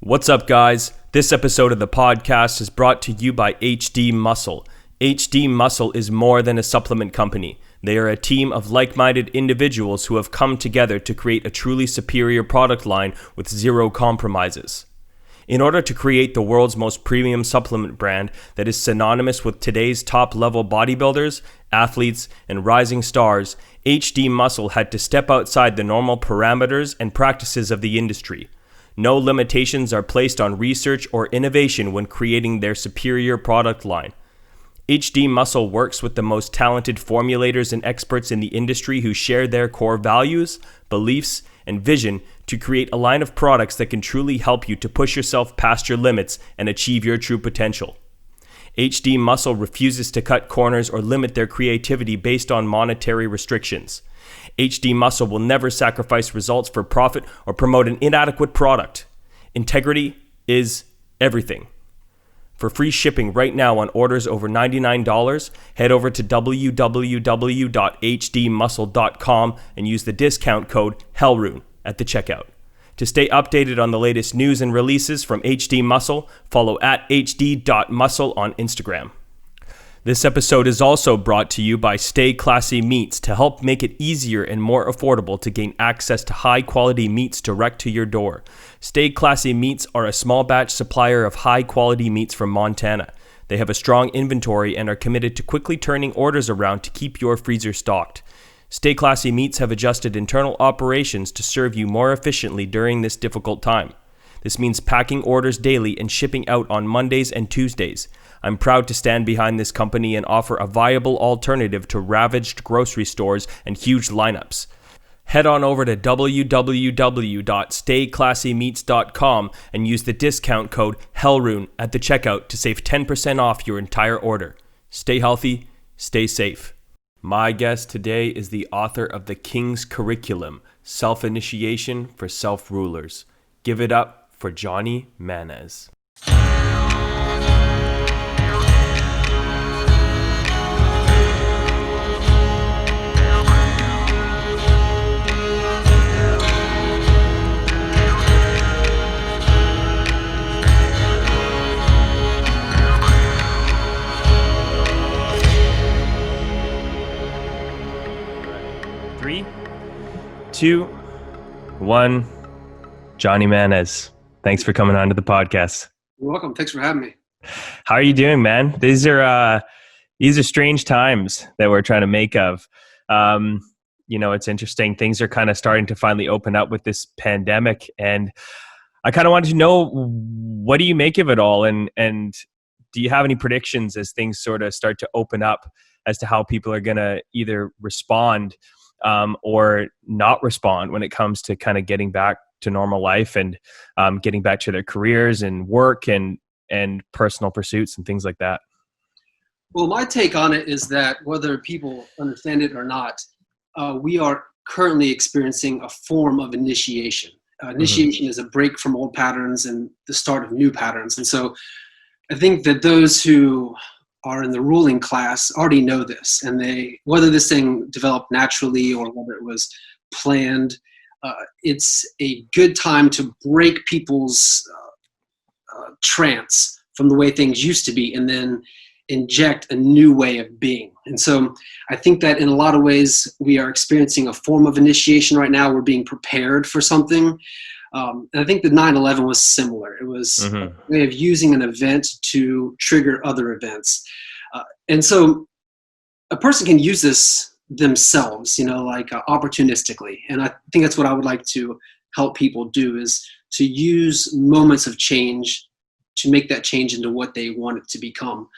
What's up, guys? This episode of the podcast is brought to you by HD Muscle. HD Muscle is more than a supplement company. They are a team of like-minded individuals who have come together to create a truly superior product line with zero compromises. In order to create the world's most premium supplement brand that is synonymous with today's top-level bodybuilders, athletes, and rising stars, HD Muscle had to step outside the normal parameters and practices of the industry. No limitations are placed on research or innovation when creating their superior product line. HD Muscle works with the most talented formulators and experts in the industry who share their core values, beliefs, and vision to create a line of products that can truly help you to push yourself past your limits and achieve your true potential. HD Muscle refuses to cut corners or limit their creativity based on monetary restrictions. HD Muscle will never sacrifice results for profit or promote an inadequate product. Integrity is everything. For free shipping right now on orders over $99, head over to www.hdmuscle.com and use the discount code HELLRUNE at the checkout. To stay updated on the latest news and releases from HD Muscle, follow at hd.muscle on Instagram. This episode is also brought to you by Stay Classy Meats to help make it easier and more affordable to gain access to high-quality meats direct to your door. Stay Classy Meats are a small batch supplier of high-quality meats from Montana. They have a strong inventory and are committed to quickly turning orders around to keep your freezer stocked. Stay Classy Meats have adjusted internal operations to serve you more efficiently during this difficult time. This means packing orders daily and shipping out on Mondays and Tuesdays. I'm proud to stand behind this company and offer a viable alternative to ravaged grocery stores and huge lineups. Head on over to www.stayclassymeats.com and use the discount code HELLRUNE at the checkout to save 10% off your entire order. Stay healthy, stay safe. My guest today is the author of The King's Curriculum, Self-Initiation for Self-Rulers. Give it up for Johnny Mannaz. Three, two, one. Johnny Mannaz, thanks for coming on to the podcast. You're welcome. Thanks for having me. How are you doing, man? These are strange times that we're trying to make of. It's interesting. Things are kind of starting to finally open up with this pandemic, and I kind of wanted to know, what do you make of it all, and do you have any predictions as things sort of start to open up as to how people are going to either respond or not respond when it comes to kind of getting back to normal life and getting back to their careers and work and personal pursuits and things like that? Well, my take on it is that whether people understand it or not, we are currently experiencing a form of initiation. Initiation is a break from old patterns and the start of new patterns. And so I think that those who are in the ruling class already know this, and whether this thing developed naturally or whether it was planned, it's a good time to break people's trance from the way things used to be and then inject a new way of being. And so I think that in a lot of ways we are experiencing a form of initiation right now. We're being prepared for something. And I think that 9/11 was similar. It was a way of using an event to trigger other events. And so a person can use this themselves, opportunistically. And I think that's what I would like to help people do, is to use moments of change to make that change into what they want it to become.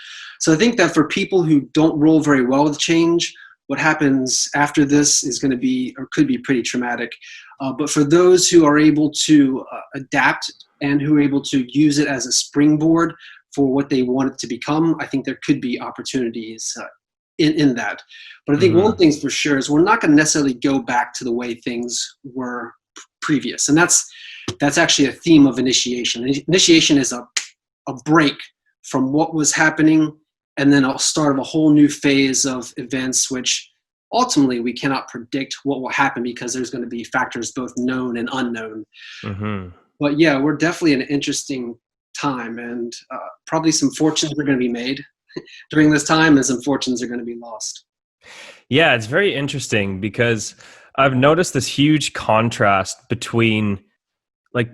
So I think that for people who don't roll very well with change, what happens after this is going to be, or could be, pretty traumatic. But for those who are able to adapt and who are able to use it as a springboard for what they want it to become, I think there could be opportunities in that. But I think one thing's for sure is we're not going to necessarily go back to the way things were previous. And that's actually a theme of initiation. Initiation is a break from what was happening, and then a start of a whole new phase of events, which ultimately we cannot predict what will happen because there's going to be factors both known and unknown. But yeah, we're definitely in an interesting time, and probably some fortunes are going to be made during this time, and some fortunes are going to be lost. Yeah, it's very interesting because I've noticed this huge contrast between like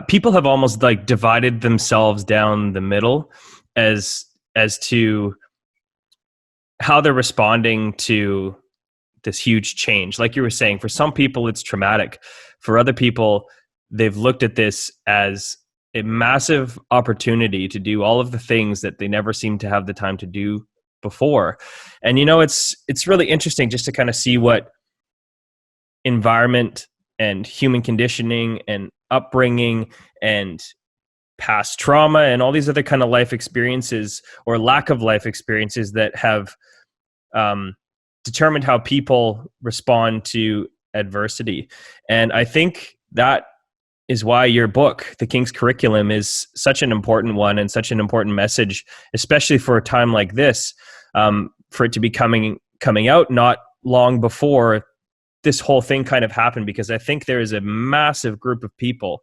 people have almost like divided themselves down the middle as to how they're responding to this huge change. Like you were saying, for some people it's traumatic. For other people, they've looked at this as a massive opportunity to do all of the things that they never seemed to have the time to do before. And it's really interesting just to kind of see what environment and human conditioning and upbringing and past trauma and all these other kind of life experiences or lack of life experiences that have determined how people respond to adversity. And I think that is why your book, The King's Curriculum, is such an important one and such an important message, especially for a time like this, for it to be coming out not long before this whole thing kind of happened, because I think there is a massive group of people,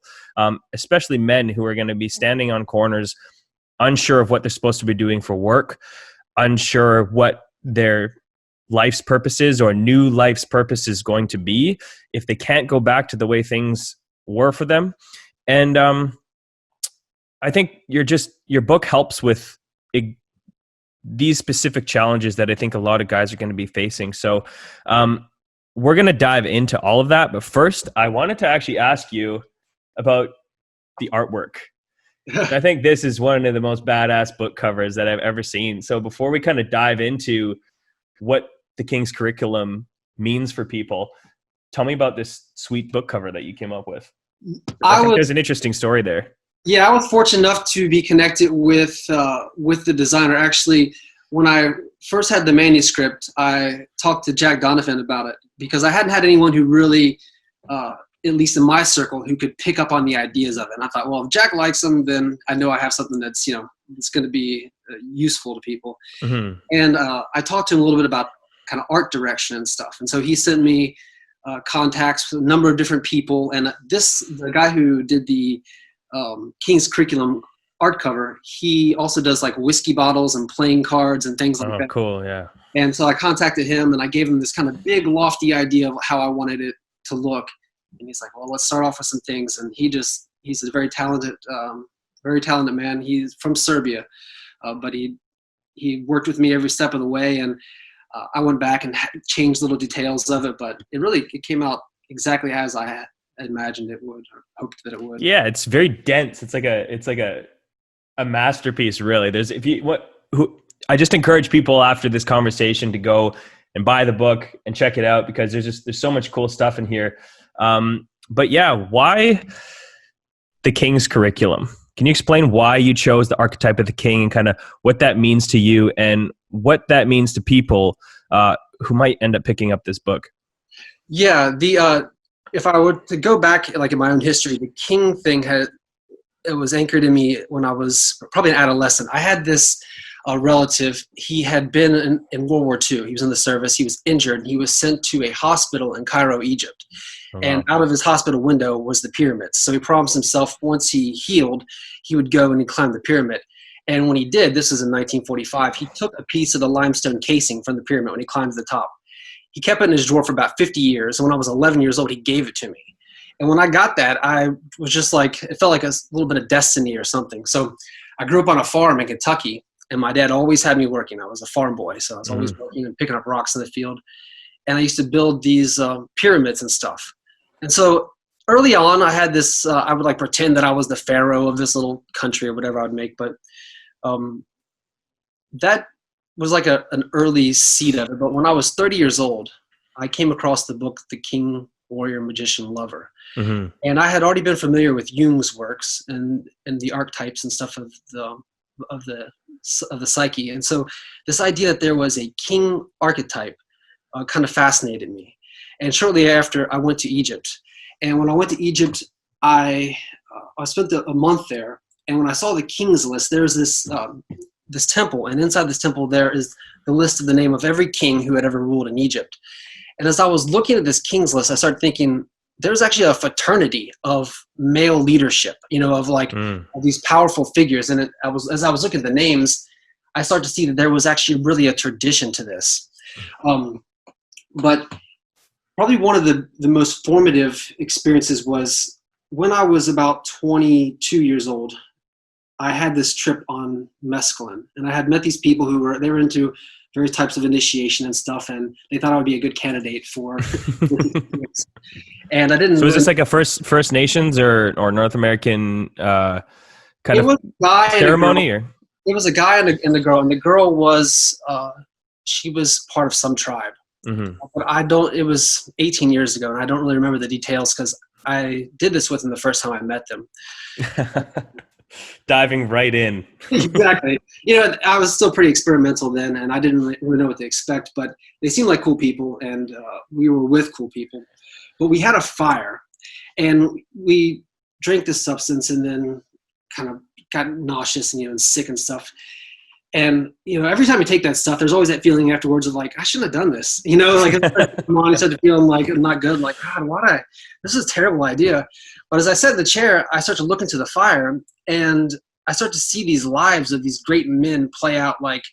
especially men, who are going to be standing on corners, unsure of what they're supposed to be doing for work, unsure of what their life's purpose is or new life's purpose is going to be if they can't go back to the way things were for them. And I think your book helps with these specific challenges that I think a lot of guys are going to be facing. So we're going to dive into all of that. But first, I wanted to actually ask you about the artwork. I think this is one of the most badass book covers that I've ever seen. So before we kind of dive into what the King's Curriculum means for people, tell me about this sweet book cover that you came up with. I think there's an interesting story there. Yeah, I was fortunate enough to be connected with the designer. Actually, when I first had the manuscript, I talked to Jack Donovan about it because I hadn't had anyone who really, at least in my circle, who could pick up on the ideas of it. And I thought, well, if Jack likes them, then I know I have something that's, it's going to be useful to people. Mm-hmm. And I talked to him a little bit about kind of art direction and stuff. And so he sent me contacts with a number of different people. And the guy who did the King's Curriculum art cover, he also does like whiskey bottles and playing cards and things like that. Oh, cool, yeah. And so I contacted him and I gave him this kind of big, lofty idea of how I wanted it to look. And he's like, well, let's start off with some things. And he's a very talented man. He's from Serbia, but he worked with me every step of the way. And I went back and changed little details of it, but it came out exactly as I had imagined it would, or hoped that it would. Yeah, it's very dense. It's like a masterpiece, really. I just encourage people after this conversation to go and buy the book and check it out, because there's so much cool stuff in here. But yeah, why the King's Curriculum? Can you explain why you chose the archetype of the king and kind of what that means to you and what that means to people who might end up picking up this book? Yeah, if I were to go back, like in my own history, the king thing it was anchored in me when I was probably an adolescent. I had this relative. He had been in World War II. He was in the service. He was injured. And he was sent to a hospital in Cairo, Egypt. Oh, wow. And out of his hospital window was the pyramids. So he promised himself once he healed, he would go and he'd climb the pyramid. And when he did, this is in 1945, he took a piece of the limestone casing from the pyramid when he climbed to the top. He kept it in his drawer for about 50 years. And when I was 11 years old, he gave it to me. And when I got that, I was just like, it felt like a little bit of destiny or something. So I grew up on a farm in Kentucky, and my dad always had me working. I was a farm boy, so I was always working and picking up rocks in the field. And I used to build these pyramids and stuff. And so early on, I had this, I would like pretend that I was the pharaoh of this little country or whatever I would make. But that was like an early seed of it. But when I was 30 years old, I came across the book, The King, Warrior, Magician, Lover. Mm-hmm. And I had already been familiar with Jung's works and the archetypes and stuff of the psyche. And so this idea that there was a king archetype kind of fascinated me. And shortly after, I went to Egypt. And when I went to Egypt, I spent a month there. And when I saw the king's list, there's this temple. And inside this temple, there is the list of the name of every king who had ever ruled in Egypt. And as I was looking at this king's list, I started thinking, there's actually a fraternity of male leadership, of like of these powerful figures. And as I was looking at the names, I started to see that there was actually really a tradition to this. But probably one of the most formative experiences was when I was about 22 years old. I had this trip on mescaline, and I had met these people they were into various types of initiation and stuff, and they thought I would be a good candidate for and I didn't. So is this like a First Nations or North American kind of ceremony, or? It was a guy and the girl, and the girl was she was part of some tribe. But it was 18 years ago, and I don't really remember the details because I did this with them the first time I met them. Diving right in. Exactly. I was still pretty experimental then, and I didn't really know what to expect, but they seemed like cool people, and we were with cool people. But we had a fire, and we drank this substance, and then kind of got nauseous and sick and stuff. And every time you take that stuff, there's always that feeling afterwards of like, I shouldn't have done this. Like come on, I started feeling like not good. Like, God, this is a terrible idea. But as I sat in the chair, I started to look into the fire, and I started to see these lives of these great men play out like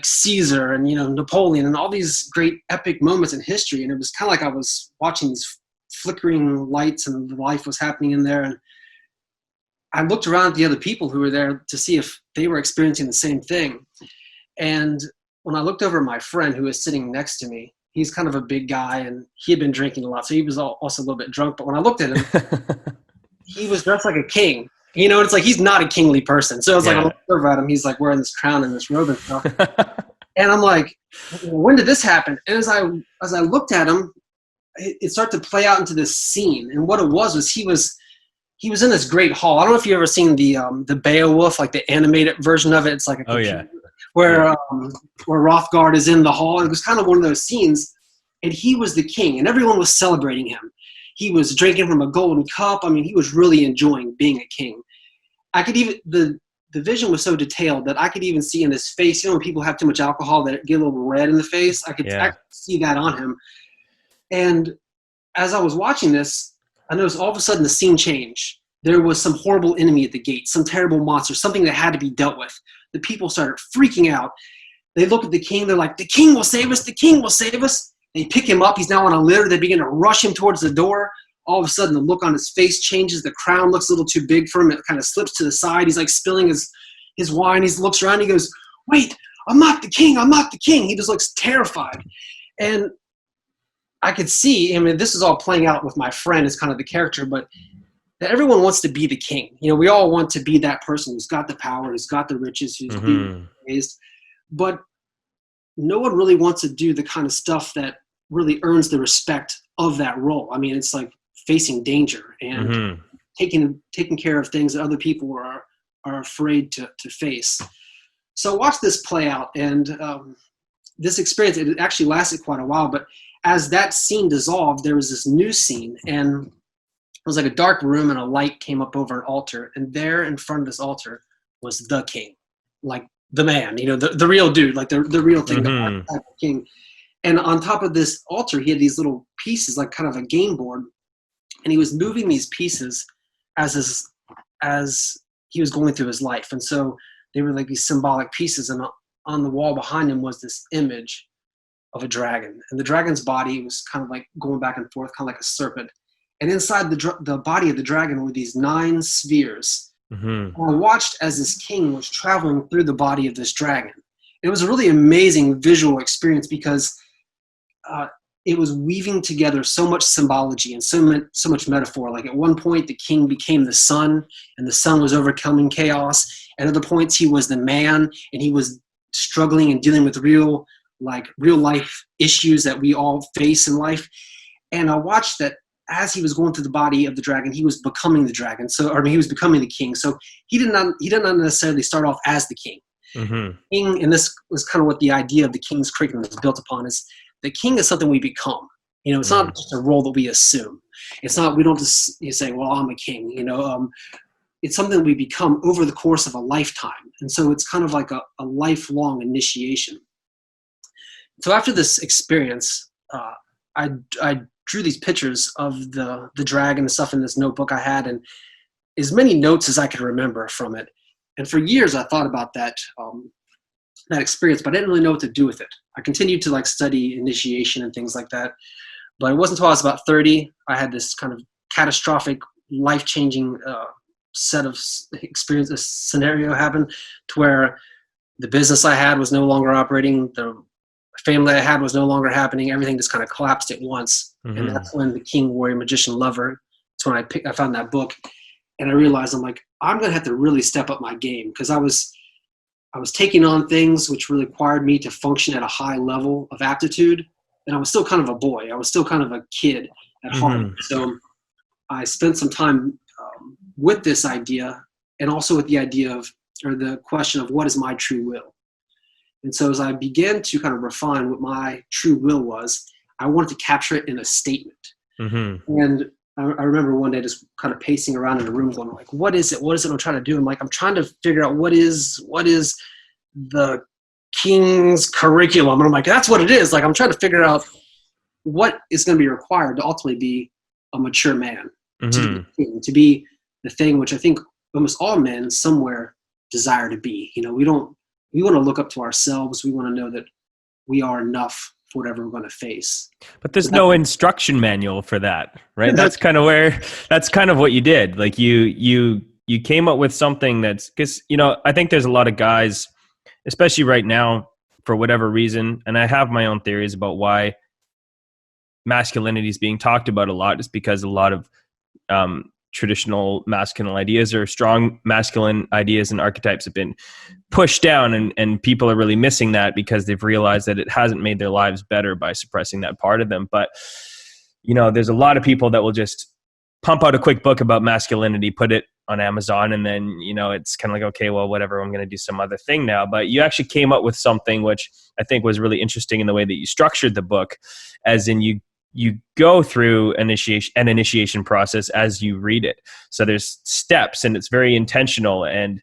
Caesar and Napoleon and all these great epic moments in history. And it was kind of like I was watching these flickering lights, and life was happening in there. And I looked around at the other people who were there to see if they were experiencing the same thing. And when I looked over at my friend who was sitting next to me, he's kind of a big guy, and he had been drinking a lot, so he was also a little bit drunk. But when I looked at him, he was dressed like a king. It's like he's not a kingly person. So I was like, I looked over at him, he's like wearing this crown and this robe and stuff. And I'm like, when did this happen? And as I looked at him, it started to play out into this scene. And what it was he was in this great hall. I don't know if you've ever seen the Beowulf, like the animated version of it. It's like where Hrothgar is in the hall. It was kind of one of those scenes, and he was the king, and everyone was celebrating him. He was drinking from a golden cup. I mean, he was really enjoying being a king. I could even the vision was so detailed that I could even see in his face. When people have too much alcohol, that get a little red in the face. I could see that on him. And as I was watching this, I noticed all of a sudden the scene changed. There was some horrible enemy at the gate, some terrible monster, something that had to be dealt with. The people started freaking out. They look at the king. They're like, the king will save us. The king will save us. They pick him up. He's now on a litter. They begin to rush him towards the door. All of a sudden, the look on his face changes. The crown looks a little too big for him. It kind of slips to the side. He's like spilling his wine. He looks around. He goes, wait, I'm not the king. I'm not the king. He just looks terrified. And I could see, this is all playing out with my friend as kind of the character, but that everyone wants to be the king. We all want to be that person who's got the power, who's got the riches, who's being raised. But no one really wants to do the kind of stuff that really earns the respect of that role. It's like facing danger and taking care of things that other people are afraid to face. So watch this play out, and this experience, it actually lasted quite a while, but as that scene dissolved, there was this new scene, and it was like a dark room, and a light came up over an altar, and there in front of this altar was the king, like the man, the real dude, like the real thing, the type of king. And on top of this altar, he had these little pieces, like kind of a game board, and he was moving these pieces as he was going through his life. And so they were like these symbolic pieces, and on the wall behind him was this image of a dragon, and the dragon's body was kind of like going back and forth, kind of like a serpent. And inside the body of the dragon were these 9 spheres. And I watched as this king was traveling through the body of this dragon. It was a really amazing visual experience because it was weaving together so much symbology and so much metaphor. Like at one point, the king became the sun, and the sun was overcoming chaos. At other points, he was the man, and he was struggling and dealing with real life issues that we all face in life. And I watched that as he was going through the body of the dragon, he was becoming the dragon. He was becoming the king. So he did not necessarily start off as the king. King, and this was kind of what the idea of the king's curriculum is built upon, is the king is something we become. It's not just a role that we assume. It's not, we don't just say, well, I'm a king. It's something we become over the course of a lifetime. And so it's kind of like a lifelong initiation. So after this experience, I drew these pictures of the dragon and stuff in this notebook I had, and as many notes as I could remember from it. And for years I thought about that experience, but I didn't really know what to do with it. I continued to like study initiation and things like that, but it wasn't until I was about 30 I had this kind of catastrophic, life-changing set of experiences, scenario happen to where the business I had was no longer operating, the family I had was no longer happening, everything just kind of collapsed at once. And that's when the King, Warrior, Magician, Lover, that's when I found that book, and I realized I'm like, I'm gonna have to really step up my game, because I was taking on things which required me to function at a high level of aptitude, and I was still kind of a boy. I was still kind of a kid at heart. So I spent some time with this idea, and also with the idea of, or the question of, what is my true will? And so as I began to kind of refine what my true will was, I wanted to capture it in a statement. And I remember one day just kind of pacing around in the room going like, what is it? What is it I'm trying to do? I'm trying to figure out what is the King's curriculum. And I'm like, that's what it is. Like, I'm trying to figure out what is going to be required to ultimately be a mature man, to be the thing which I think almost all men somewhere desire to be. You know, we want to look up to ourselves. We want to know that we are enough for whatever we're going to face. But there's no instruction manual for that, right? That's kind of what you did. Like you came up with something that's, because, you know, I think there's a lot of guys, especially right now, for whatever reason, and I have my own theories about why masculinity is being talked about a lot, is because a lot of traditional masculine ideas or strong masculine ideas and archetypes have been pushed down, and people are really missing that because they've realized that it hasn't made their lives better by suppressing that part of them. But, you know, there's a lot of people that will just pump out a quick book about masculinity, put it on Amazon, and then, you know, it's kind of like, okay, well, whatever, I'm going to do some other thing now. But you actually came up with something which I think was really interesting in the way that you structured the book, as in you go through an initiation process as you read it. So there's steps, and it's very intentional, and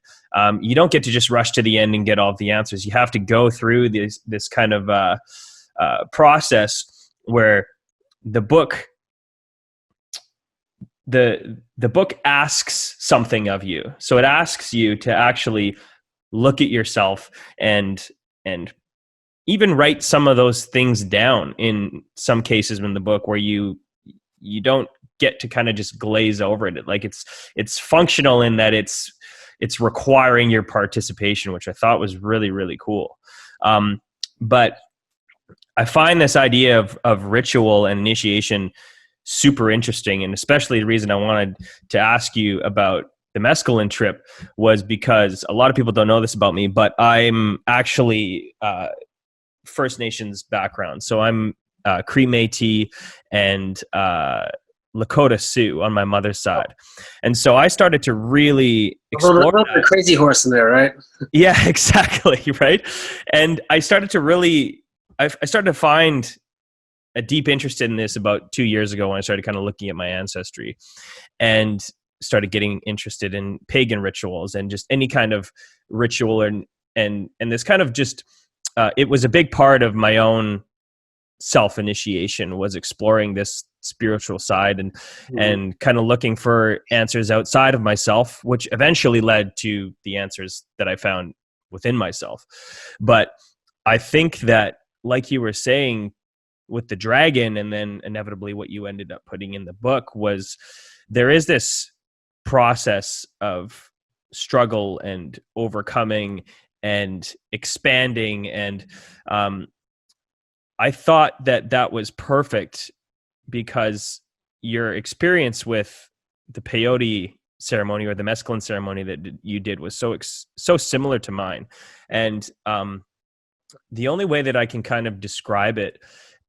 you don't get to just rush to the end and get all of the answers. You have to go through this kind of process where the book asks something of you. So it asks you to actually look at yourself and even write some of those things down in some cases in the book, where you don't get to kind of just glaze over it. Like it's functional in that it's requiring your participation, which I thought was really, really cool. But I find this idea of ritual and initiation super interesting. And especially the reason I wanted to ask you about the mescaline trip was because a lot of people don't know this about me, but I'm actually First Nations background. So I'm Cree Métis and Lakota Sioux on my mother's side. And so I started to really explore the crazy horse in there, right? Yeah, exactly. Right. And I started to find a deep interest in this about 2 years ago, when I started kind of looking at my ancestry and started getting interested in pagan rituals and just any kind of ritual, and this kind of just, it was a big part of my own self-initiation, was exploring this spiritual side and kind of looking for answers outside of myself, which eventually led to the answers that I found within myself. But I think that, like you were saying with the dragon, and then inevitably what you ended up putting in the book, was there is this process of struggle and overcoming and expanding. And I thought that was perfect, because your experience with the peyote ceremony, or the mescaline ceremony that you did, was so similar to mine. And the only way that I can kind of describe it,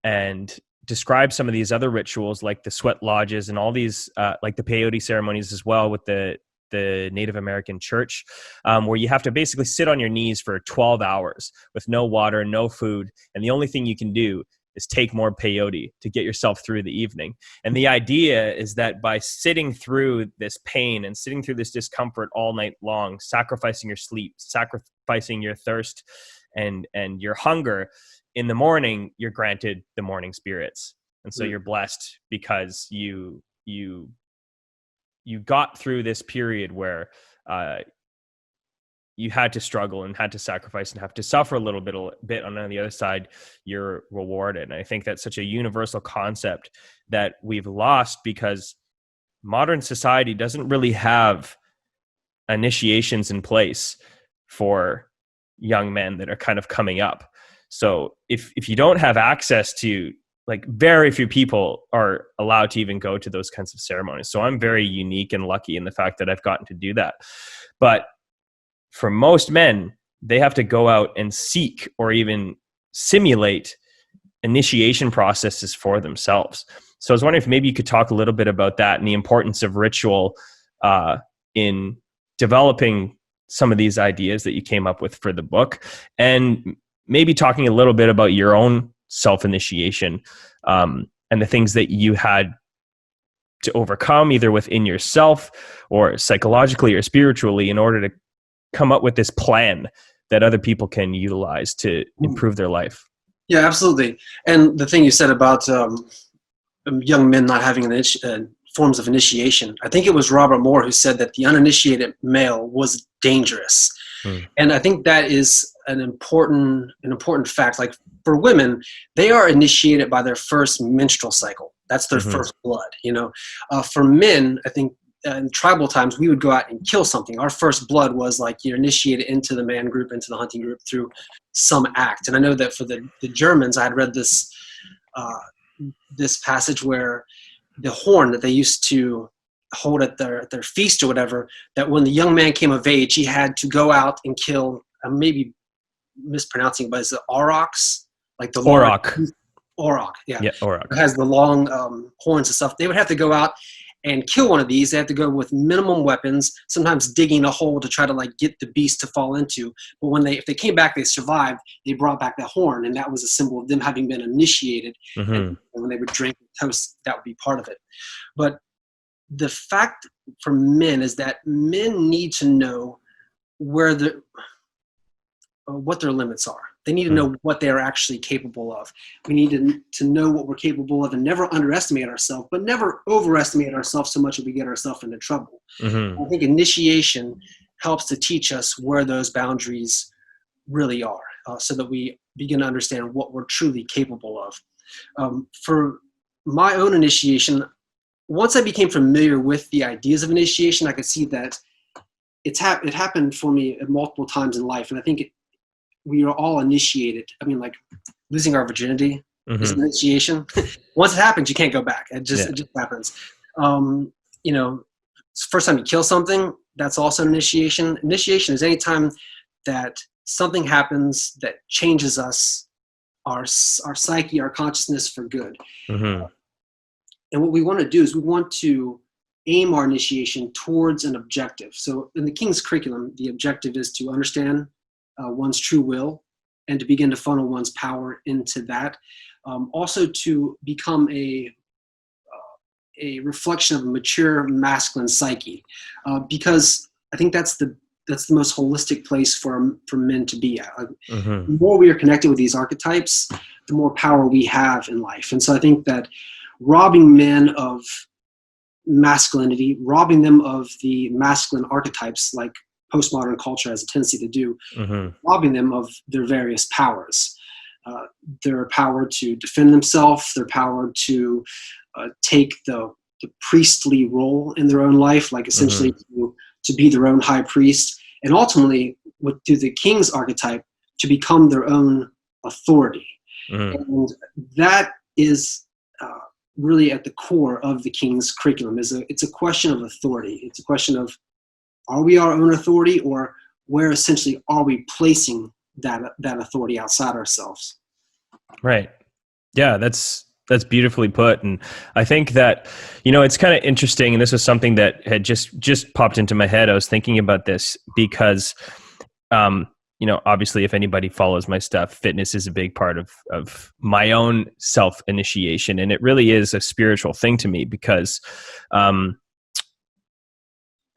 and describe some of these other rituals like the sweat lodges and all these like the peyote ceremonies as well, with the Native American church, where you have to basically sit on your knees for 12 hours with no water, no food. And the only thing you can do is take more peyote to get yourself through the evening. And the idea is that by sitting through this pain and sitting through this discomfort all night long, sacrificing your sleep, sacrificing your thirst and your hunger, in the morning, you're granted the morning spirits. And so you're blessed because you got through this period where you had to struggle and had to sacrifice and have to suffer a little bit, and on the other side, you're rewarded. And I think that's such a universal concept that we've lost because modern society doesn't really have initiations in place for young men that are kind of coming up. So if you don't have access to, like, very few people are allowed to even go to those kinds of ceremonies. So I'm very unique and lucky in the fact that I've gotten to do that. But for most men, they have to go out and seek or even simulate initiation processes for themselves. So I was wondering if maybe you could talk a little bit about that and the importance of ritual in developing some of these ideas that you came up with for the book, and maybe talking a little bit about your own self-initiation and the things that you had to overcome either within yourself or psychologically or spiritually in order to come up with this plan that other people can utilize to improve their life. Yeah, absolutely. And the thing you said about young men not having forms of initiation, I think it was Robert Moore who said that the uninitiated male was dangerous. And I think that is an important fact. Like, for women, they are initiated by their first menstrual cycle. That's their first blood, you know. For men, I think in tribal times, we would go out and kill something. Our first blood was like you're initiated into the man group, into the hunting group through some act. And I know that for the Germans, I had read this this passage where the horn that they used to hold at their feast or whatever, that when the young man came of age, he had to go out and kill, maybe mispronouncing, but it's the aurochs, like the auroch, yeah, auroch. It has the long horns and stuff. They would have to go out and kill one of these. They have to go with minimum weapons, sometimes digging a hole to try to like get the beast to fall into. But if they came back, they survived, they brought back that horn, and that was a symbol of them having been initiated. And when they would drink toast, that would be part of it. But the fact for men is that men need to know what their limits are. They need to know what they are actually capable of. We need to know what we're capable of and never underestimate ourselves, but never overestimate ourselves so much that we get ourselves into trouble. I think initiation helps to teach us where those boundaries really are, so that we begin to understand what we're truly capable of. For my own initiation, once I became familiar with the ideas of initiation, I could see that it happened for me at multiple times in life. And I think we are all initiated. I mean, like losing our virginity is an initiation. Once it happens, you can't go back. It just happens. You know, first time you kill something, that's also an initiation. Initiation is any time that something happens that changes us, our psyche, our consciousness for good. And what we want to do is we want to aim our initiation towards an objective. So in the King's curriculum, the objective is to understand one's true will and to begin to funnel one's power into that. Also to become a reflection of a mature masculine psyche, because I think that's the most holistic place for men to be at. The more we are connected with these archetypes, the more power we have in life. And so I think that robbing men of masculinity, robbing them of the masculine archetypes, like postmodern culture has a tendency to do, robbing them of their various powers, their power to defend themselves, their power to take the priestly role in their own life, like essentially to be their own high priest, and ultimately, through the king's archetype, to become their own authority. And that is really at the core of the King's curriculum. It's a question of authority. It's a question of, are we our own authority, or where essentially are we placing that authority outside ourselves? Right. Yeah, that's beautifully put. And I think that, it's kind of interesting. And this was something that had just popped into my head. I was thinking about this because, obviously if anybody follows my stuff, fitness is a big part of my own self-initiation. And it really is a spiritual thing to me because,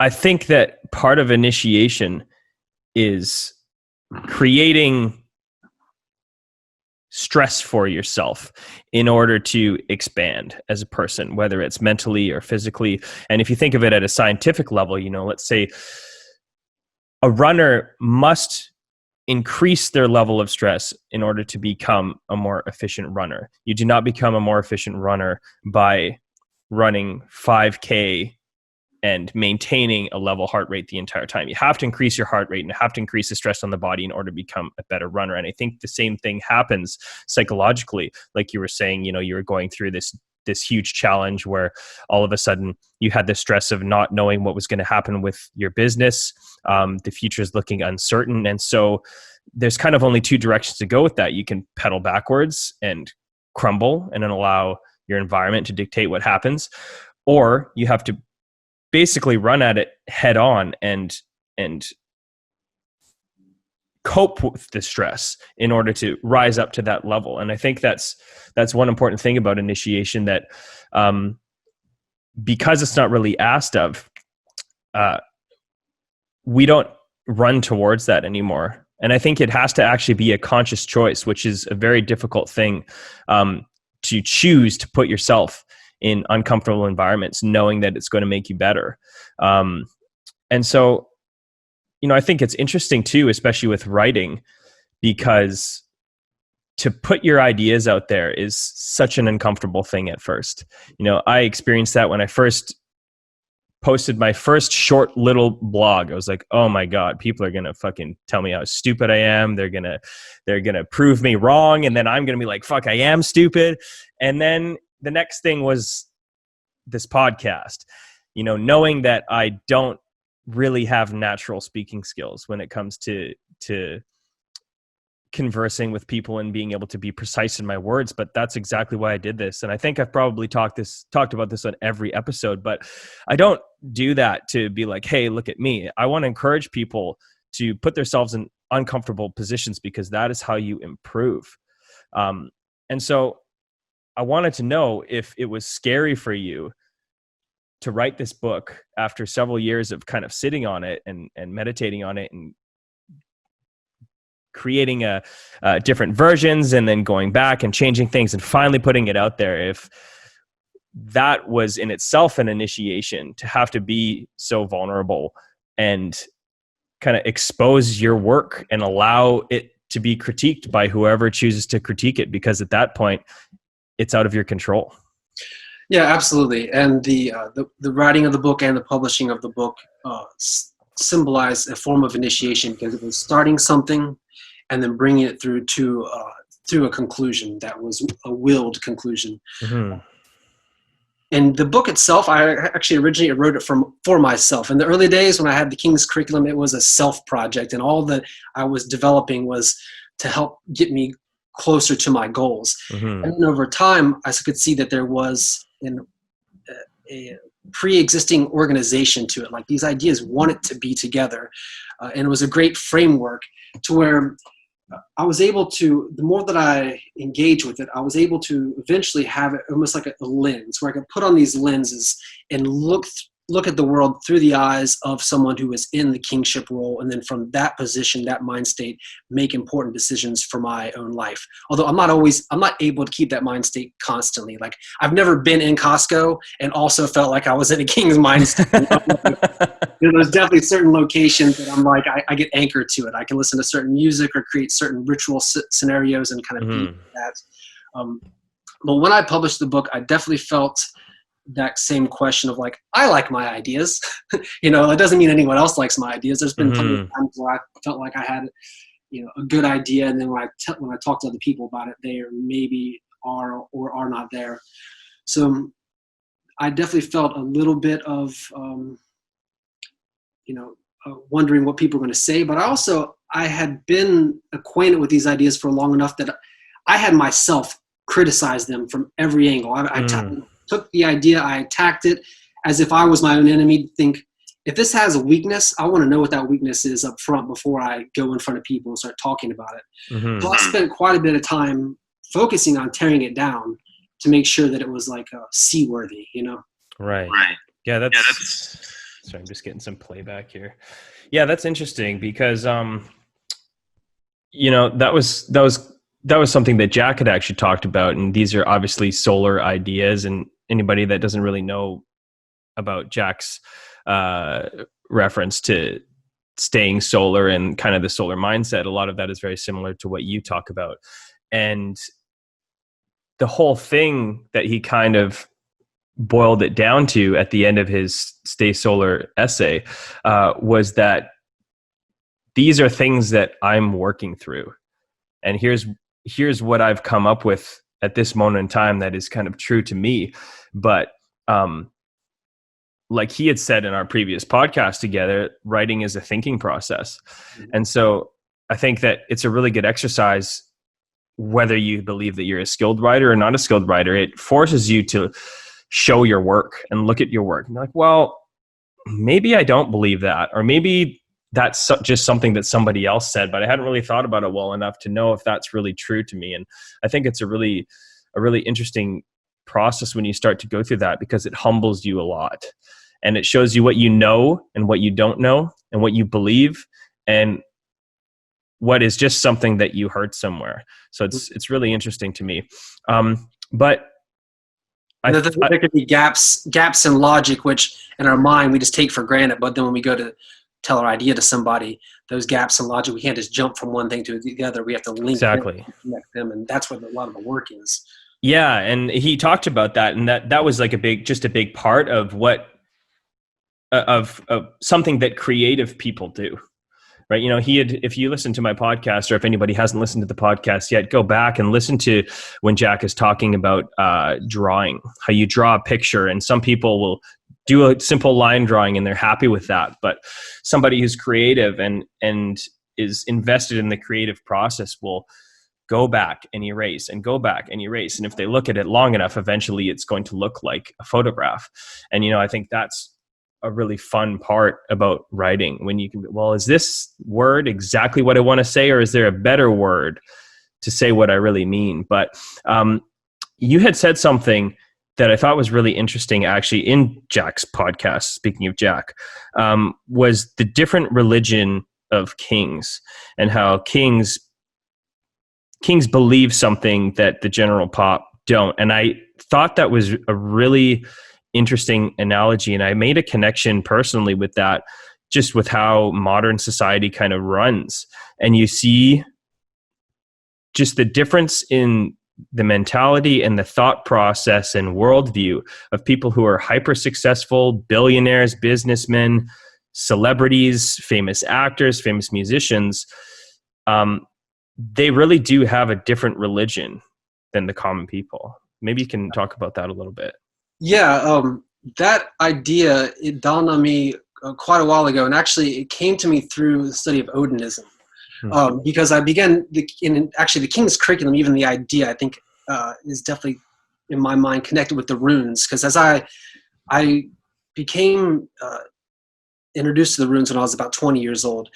I think that part of initiation is creating stress for yourself in order to expand as a person, whether it's mentally or physically. And if you think of it at a scientific level, let's say a runner must increase their level of stress in order to become a more efficient runner. You do not become a more efficient runner by running 5K and maintaining a level heart rate the entire time. You have to increase your heart rate and have to increase the stress on the body in order to become a better runner. And I think the same thing happens psychologically. Like you were saying, you were going through this huge challenge where all of a sudden you had the stress of not knowing what was going to happen with your business. The future is looking uncertain. And so there's kind of only two directions to go with that. You can pedal backwards and crumble and then allow your environment to dictate what happens, or you have to basically run at it head on and cope with the stress in order to rise up to that level. And I think that's one important thing about initiation, that because it's not really asked of, we don't run towards that anymore. And I think it has to actually be a conscious choice, which is a very difficult thing, to choose to put yourself in uncomfortable environments, knowing that it's going to make you better. And so, I think it's interesting too, especially with writing, because to put your ideas out there is such an uncomfortable thing at first. I experienced that when I first posted my first short little blog. I was like, oh my God, people are going to fucking tell me how stupid I am. They're going to prove me wrong. And then I'm going to be like, fuck, I am stupid. And then the next thing was this podcast, knowing that I don't really have natural speaking skills when it comes to conversing with people and being able to be precise in my words. But that's exactly why I did this. And I think I've probably talked about this on every episode, but I don't do that to be like, hey, look at me. I want to encourage people to put themselves in uncomfortable positions, because that is how you improve. And so I wanted to know if it was scary for you to write this book after several years of kind of sitting on it and meditating on it and creating different versions and then going back and changing things and finally putting it out there. If that was in itself an initiation, to have to be so vulnerable and kind of expose your work and allow it to be critiqued by whoever chooses to critique it, because at that point it's out of your control. Yeah, absolutely. And the writing of the book and the publishing of the book symbolize a form of initiation, because it was starting something and then bringing it through to a conclusion that was a willed conclusion. Mm-hmm. And the book itself, I actually originally wrote it for myself. In the early days when I had the King's curriculum, it was a self project, and all that I was developing was to help get me closer to my goals. Mm-hmm. And then over time, I could see that there was a pre-existing organization to it. Like, these ideas wanted to be together. And it was a great framework to where I was able to, the more that I engage with it, I was able to eventually have it almost like a lens, where I could put on these lenses and look at the world through the eyes of someone who is in the kingship role, and then from that position, that mind state, make important decisions for my own life. Although I'm not able to keep that mind state constantly. Like, I've never been in Costco and also felt like I was in a king's mind state. There's definitely certain locations that I'm like, I get anchored to it. I can listen to certain music or create certain ritual scenarios and kind of be that. But when I published the book, I definitely felt that same question of like, I like my ideas. It doesn't mean anyone else likes my ideas. There's been plenty of times where I felt like I had, a good idea, and then when I talk to other people about it, they maybe are or are not there. So I definitely felt a little bit of, wondering what people were going to say. But I had been acquainted with these ideas for long enough that I had myself criticized them from every angle. I took the idea, I attacked it as if I was my own enemy. Think, if this has a weakness, I want to know what that weakness is up front before I go in front of people and start talking about it. Mm-hmm. So I spent quite a bit of time focusing on tearing it down to make sure that it was like seaworthy, Right. Yeah, that's sorry, I'm just getting some playback here. Yeah, that's interesting, because that was that was something that Jack had actually talked about. And these are obviously solar ideas, and anybody that doesn't really know about Jack's reference to staying solar and kind of the solar mindset, a lot of that is very similar to what you talk about. And the whole thing that he kind of boiled it down to at the end of his Stay Solar essay was that these are things that I'm working through. And here's what I've come up with at this moment in time that is kind of true to me. But like he had said in our previous podcast together, writing is a thinking process. And so I think that it's a really good exercise, whether you believe that you're a skilled writer or not a skilled writer. It forces you to show your work and look at your work and be like, well, maybe I don't believe that, or maybe that's just something that somebody else said, but I hadn't really thought about it well enough to know if that's really true to me. And I think it's a really interesting process when you start to go through that, because it humbles you a lot, and it shows you what you know and what you don't know, and what you believe and what is just something that you heard somewhere. So it's really interesting to me. But there could be gaps in logic, which in our mind we just take for granted. But then when we go to tell our idea to somebody, those gaps in logic, we can't just jump from one thing to the other. We have to link exactly them, connect them, and that's what a lot of the work is. Yeah, and he talked about that, and that was like a big part of what of something that creative people do. Right. If you listen to my podcast, or if anybody hasn't listened to the podcast yet, go back and listen to when Jack is talking about drawing, how you draw a picture. And some people will do a simple line drawing and they're happy with that. But somebody who's creative and is invested in the creative process will go back and erase and go back and erase. And if they look at it long enough, eventually it's going to look like a photograph. And, I think that's a really fun part about writing, when you can, well, is this word exactly what I want to say, or is there a better word to say what I really mean? But you had said something that I thought was really interesting, actually, in Jack's podcast, speaking of Jack, was the different religion of kings, and how kings believe something that the general pop don't. And I thought that was a really interesting analogy, and I made a connection personally with that, just with how modern society kind of runs. And you see just the difference in the mentality and the thought process and worldview of people who are hyper successful, billionaires, businessmen, celebrities, famous actors, famous musicians. They really do have a different religion than the common people. Maybe you can talk about that a little bit. Yeah, that idea, it dawned on me quite a while ago, and actually it came to me through the study of Odinism, because I began, the King's curriculum, even the idea, I think, is definitely, in my mind, connected with the runes, because as I became introduced to the runes when I was about 20 years old,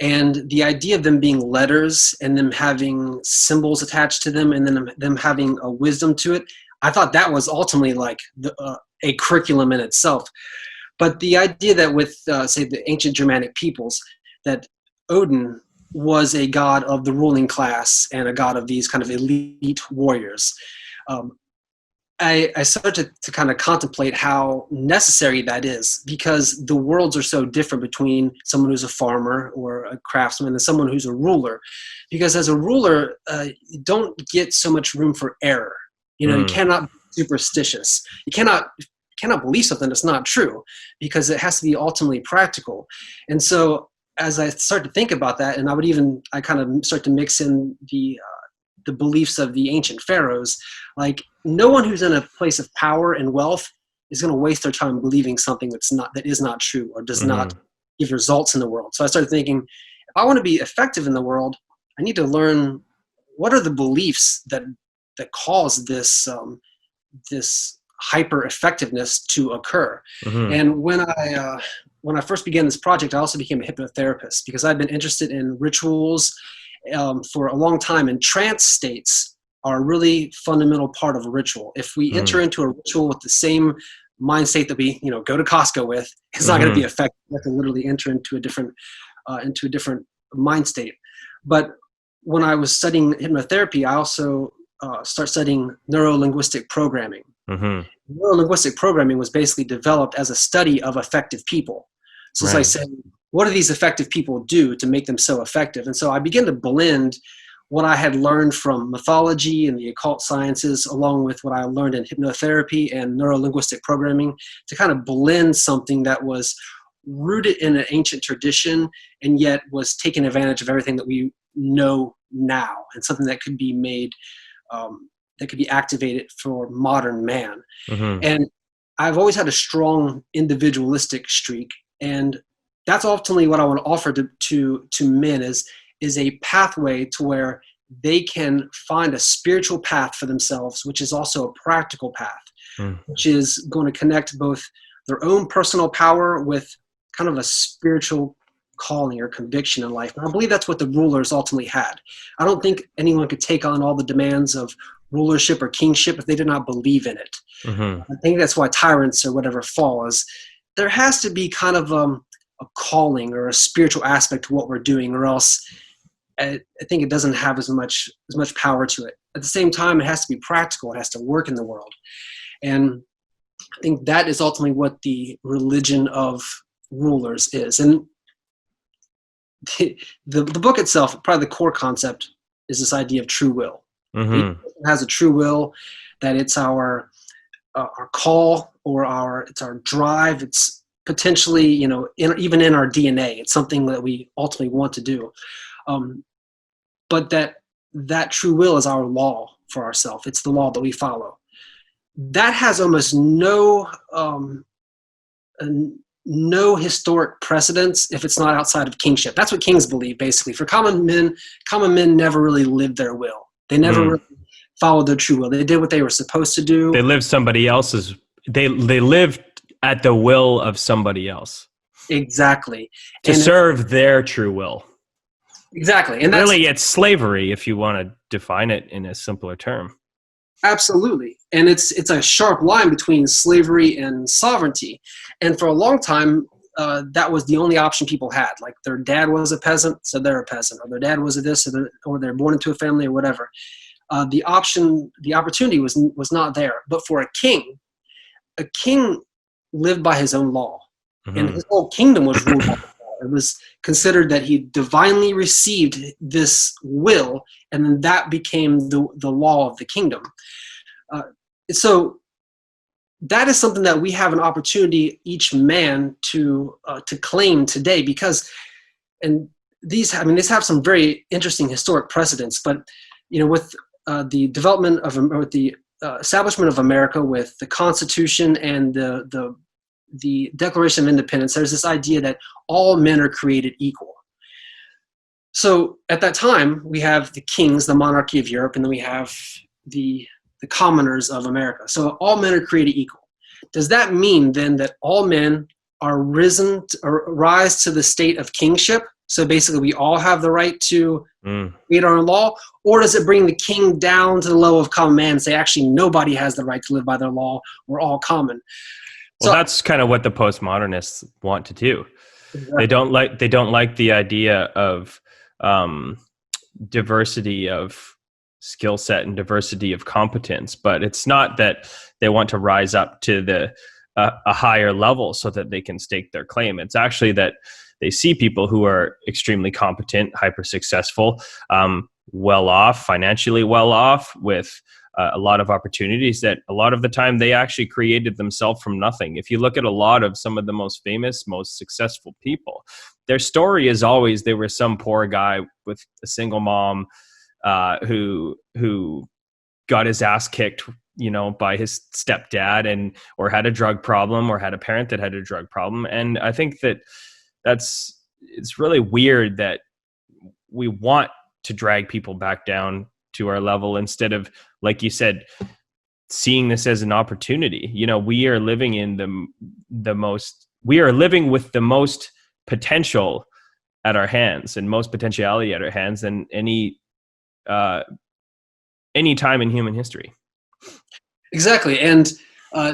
and the idea of them being letters and them having symbols attached to them and then them having a wisdom to it, I thought that was ultimately like a curriculum in itself. But the idea that with, say, the ancient Germanic peoples, that Odin was a god of the ruling class and a god of these kind of elite warriors, I started to kind of contemplate how necessary that is, because the worlds are so different between someone who's a farmer or a craftsman and someone who's a ruler. Because as a ruler, you don't get so much room for error. You cannot be superstitious. You cannot believe something that's not true, because it has to be ultimately practical. And so as I start to think about that, and I kind of start to mix in the beliefs of the ancient pharaohs, like no one who's in a place of power and wealth is going to waste their time believing something that is not true or does not give results in the world. So I started thinking, if I want to be effective in the world, I need to learn what are the beliefs that cause this hyper effectiveness to occur. And when I first began this project, I also became a hypnotherapist, because I've been interested in rituals for a long time, and trance states are a really fundamental part of a ritual. If we enter into a ritual with the same mind state that we go to Costco with, it's not going to be effective. We have to literally enter into a different mind state. But when I was studying hypnotherapy, I also started studying neuro-linguistic programming. Mm-hmm. Neuro-linguistic programming was basically developed as a study of effective people. So it's like saying, what do these effective people do to make them so effective? And so I began to blend what I had learned from mythology and the occult sciences, along with what I learned in hypnotherapy and neuro-linguistic programming, to kind of blend something that was rooted in an ancient tradition and yet was taking advantage of everything that we know now, and something that could be made, that could be activated for modern man. Mm-hmm. And I've always had a strong individualistic streak, and that's ultimately what I want to offer to men is a pathway to where they can find a spiritual path for themselves, which is also a practical path, which is going to connect both their own personal power with kind of a spiritual calling or conviction in life. And I believe that's what the rulers ultimately had. I don't think anyone could take on all the demands of rulership or kingship if they did not believe in it. Mm-hmm. I think that's why tyrants or whatever fall, is there has to be kind of a calling or a spiritual aspect to what we're doing, or else I think it doesn't have as much power to it. At the same time, it has to be practical. It has to work in the world. And I think that is ultimately what the religion of rulers is. And the book itself, probably the core concept, is this idea of true will. Mm-hmm. Each person has a true will, that it's our call, or it's our drive. It's potentially, even in our DNA, it's something that we ultimately want to do. But that true will is our law for ourselves. It's the law that we follow. That has almost no historic precedence if it's not outside of kingship. That's what kings believe, basically. For common men never really lived their will. They never really followed their true will. They did what they were supposed to do. They lived somebody else's. They lived at the will of somebody else. Exactly. To serve their true will. Exactly. And really, it's slavery, if you want to define it in a simpler term. Absolutely. And it's a sharp line between slavery and sovereignty. And for a long time, that was the only option people had. Like, their dad was a peasant, so they're a peasant. Or their dad was a this, or they're born into a family, or whatever. The opportunity was not there. But for a king lived by his own law. Mm-hmm. And his whole kingdom was ruled by it was considered that he divinely received this will, and then that became the law of the kingdom. So that is something that we have an opportunity, each man, to claim today, because, and these have some very interesting historic precedents. But with the development of, or the establishment of America, with the Constitution and the Declaration of Independence, there's this idea that all men are created equal. So at that time, we have the kings, the monarchy of Europe, and then we have the commoners of America. So all men are created equal. Does that mean then that all men are rise to the state of kingship? So basically, we all have the right to create our own law? Or does it bring the king down to the level of common man and say, actually, nobody has the right to live by their law, we're all common? Well, that's kind of what the postmodernists want to do. Exactly. They don't like the idea of diversity of skill set and diversity of competence, but it's not that they want to rise up to a higher level so that they can stake their claim. It's actually that they see people who are extremely competent, hyper successful, well off, financially well off, with a lot of opportunities that a lot of the time they actually created themselves from nothing. If you look at a lot of some of the most famous, most successful people, their story is always they were some poor guy with a single mom who got his ass kicked, by his stepdad, or had a drug problem, or had a parent that had a drug problem. And I think it's really weird that we want to drag people back down to our level instead of, like you said, seeing this as an opportunity. We are living in we are living with the most potential at our hands and most potentiality at our hands than any time in human history. Exactly. And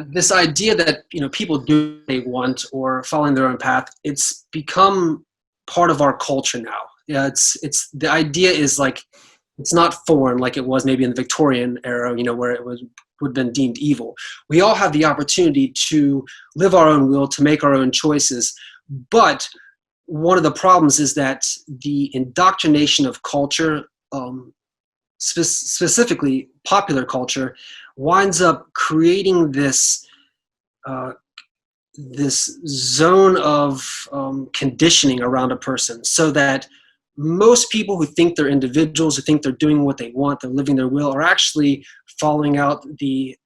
this idea that, people do what they want or following their own path, it's become part of our culture now. Yeah, it's the idea is like, it's not foreign like it was maybe in the Victorian era, where it would have been deemed evil. We all have the opportunity to live our own will, to make our own choices. But one of the problems is that the indoctrination of culture, specifically popular culture, winds up creating this zone of conditioning around a person, so that most people who think they're individuals, who think they're doing what they want, they're living their will, are actually following out the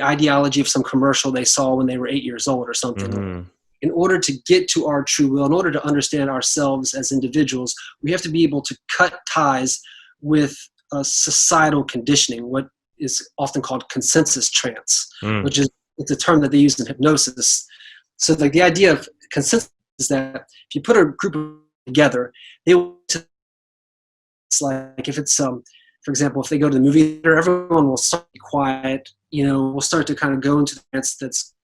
ideology of some commercial they saw when they were 8 years old or something. Mm-hmm. In order to get to our true will, in order to understand ourselves as individuals, we have to be able to cut ties with societal conditioning, what is often called consensus trance, which is, it's a term that they use in hypnosis. So like the idea of consensus is that if you put a group together, they will, it's like if it's for example, if they go to the movie theater, everyone will start to be quiet, we'll start to kind of go into the trance that's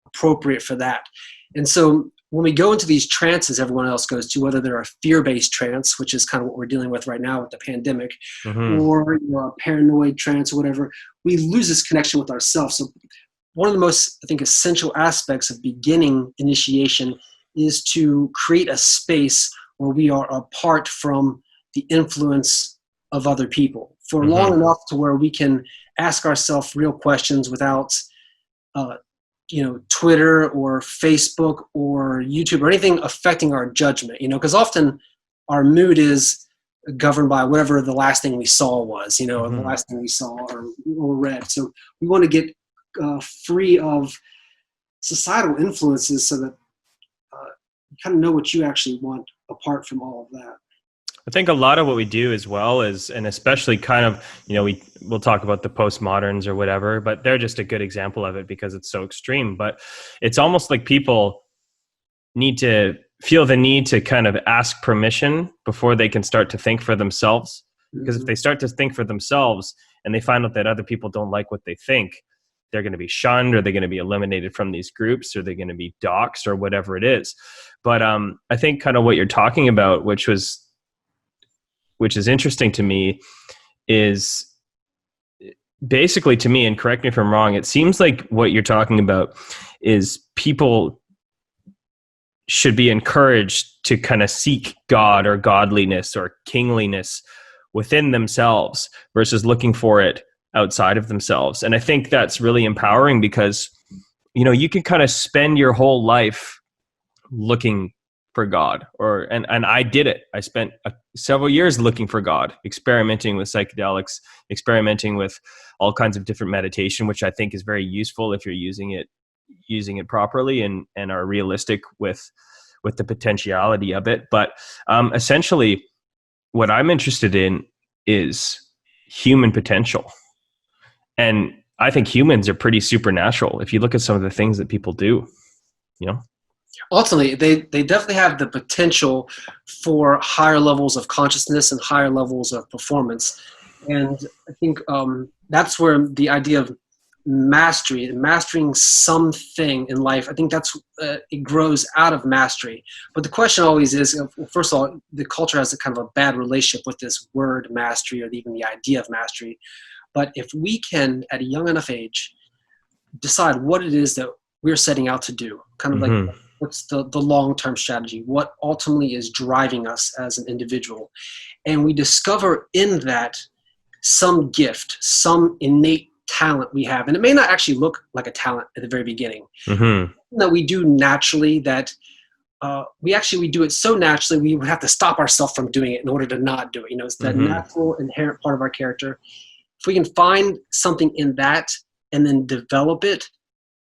appropriate for that. And so when we go into these trances everyone else goes to, whether they're a fear-based trance, which is kind of what we're dealing with right now with the pandemic, or a paranoid trance or whatever, we lose this connection with ourselves. So one of the most, I think, essential aspects of beginning initiation is to create a space where we are apart from the influence of other people for long enough to where we can ask ourselves real questions without Twitter or Facebook or YouTube or anything affecting our judgment, because often our mood is governed by whatever the last thing we saw was, or the last thing we saw or read. So we want to get free of societal influences so that you kind of know what you actually want apart from all of that. I think a lot of what we do as well is, and especially kind of, we'll talk about the postmoderns or whatever, but they're just a good example of it because it's so extreme. But it's almost like people need to feel the need to kind of ask permission before they can start to think for themselves. Because if they start to think for themselves and they find out that other people don't like what they think, they're going to be shunned, or they're going to be eliminated from these groups, or they're going to be doxxed, or whatever it is. But I think kind of what you're talking about, which is interesting to me, is basically, to me, and correct me if I'm wrong, it seems like what you're talking about is people should be encouraged to kind of seek God or godliness or kingliness within themselves versus looking for it outside of themselves. And I think that's really empowering because, you can kind of spend your whole life looking for God, and I did it. I spent several years looking for God, experimenting with psychedelics, experimenting with all kinds of different meditation, which I think is very useful if you're using it properly and are realistic with the potentiality of it. But essentially, what I'm interested in is human potential, and I think humans are pretty supernatural. If you look at some of the things that people do, Ultimately, they definitely have the potential for higher levels of consciousness and higher levels of performance. And I think that's where the idea of mastery and mastering something in life, I think that's it grows out of mastery. But the question always is, first of all, the culture has a kind of a bad relationship with this word mastery, or even the idea of mastery. But if we can, at a young enough age, decide what it is that we're setting out to do, kind of like what's the long-term strategy, what ultimately is driving us as an individual, and we discover in that some gift, some innate talent we have, and it may not actually look like a talent at the very beginning, that we do naturally, that we do it so naturally we would have to stop ourselves from doing it in order to not do it. It's that natural inherent part of our character. If we can find something in that and then develop it,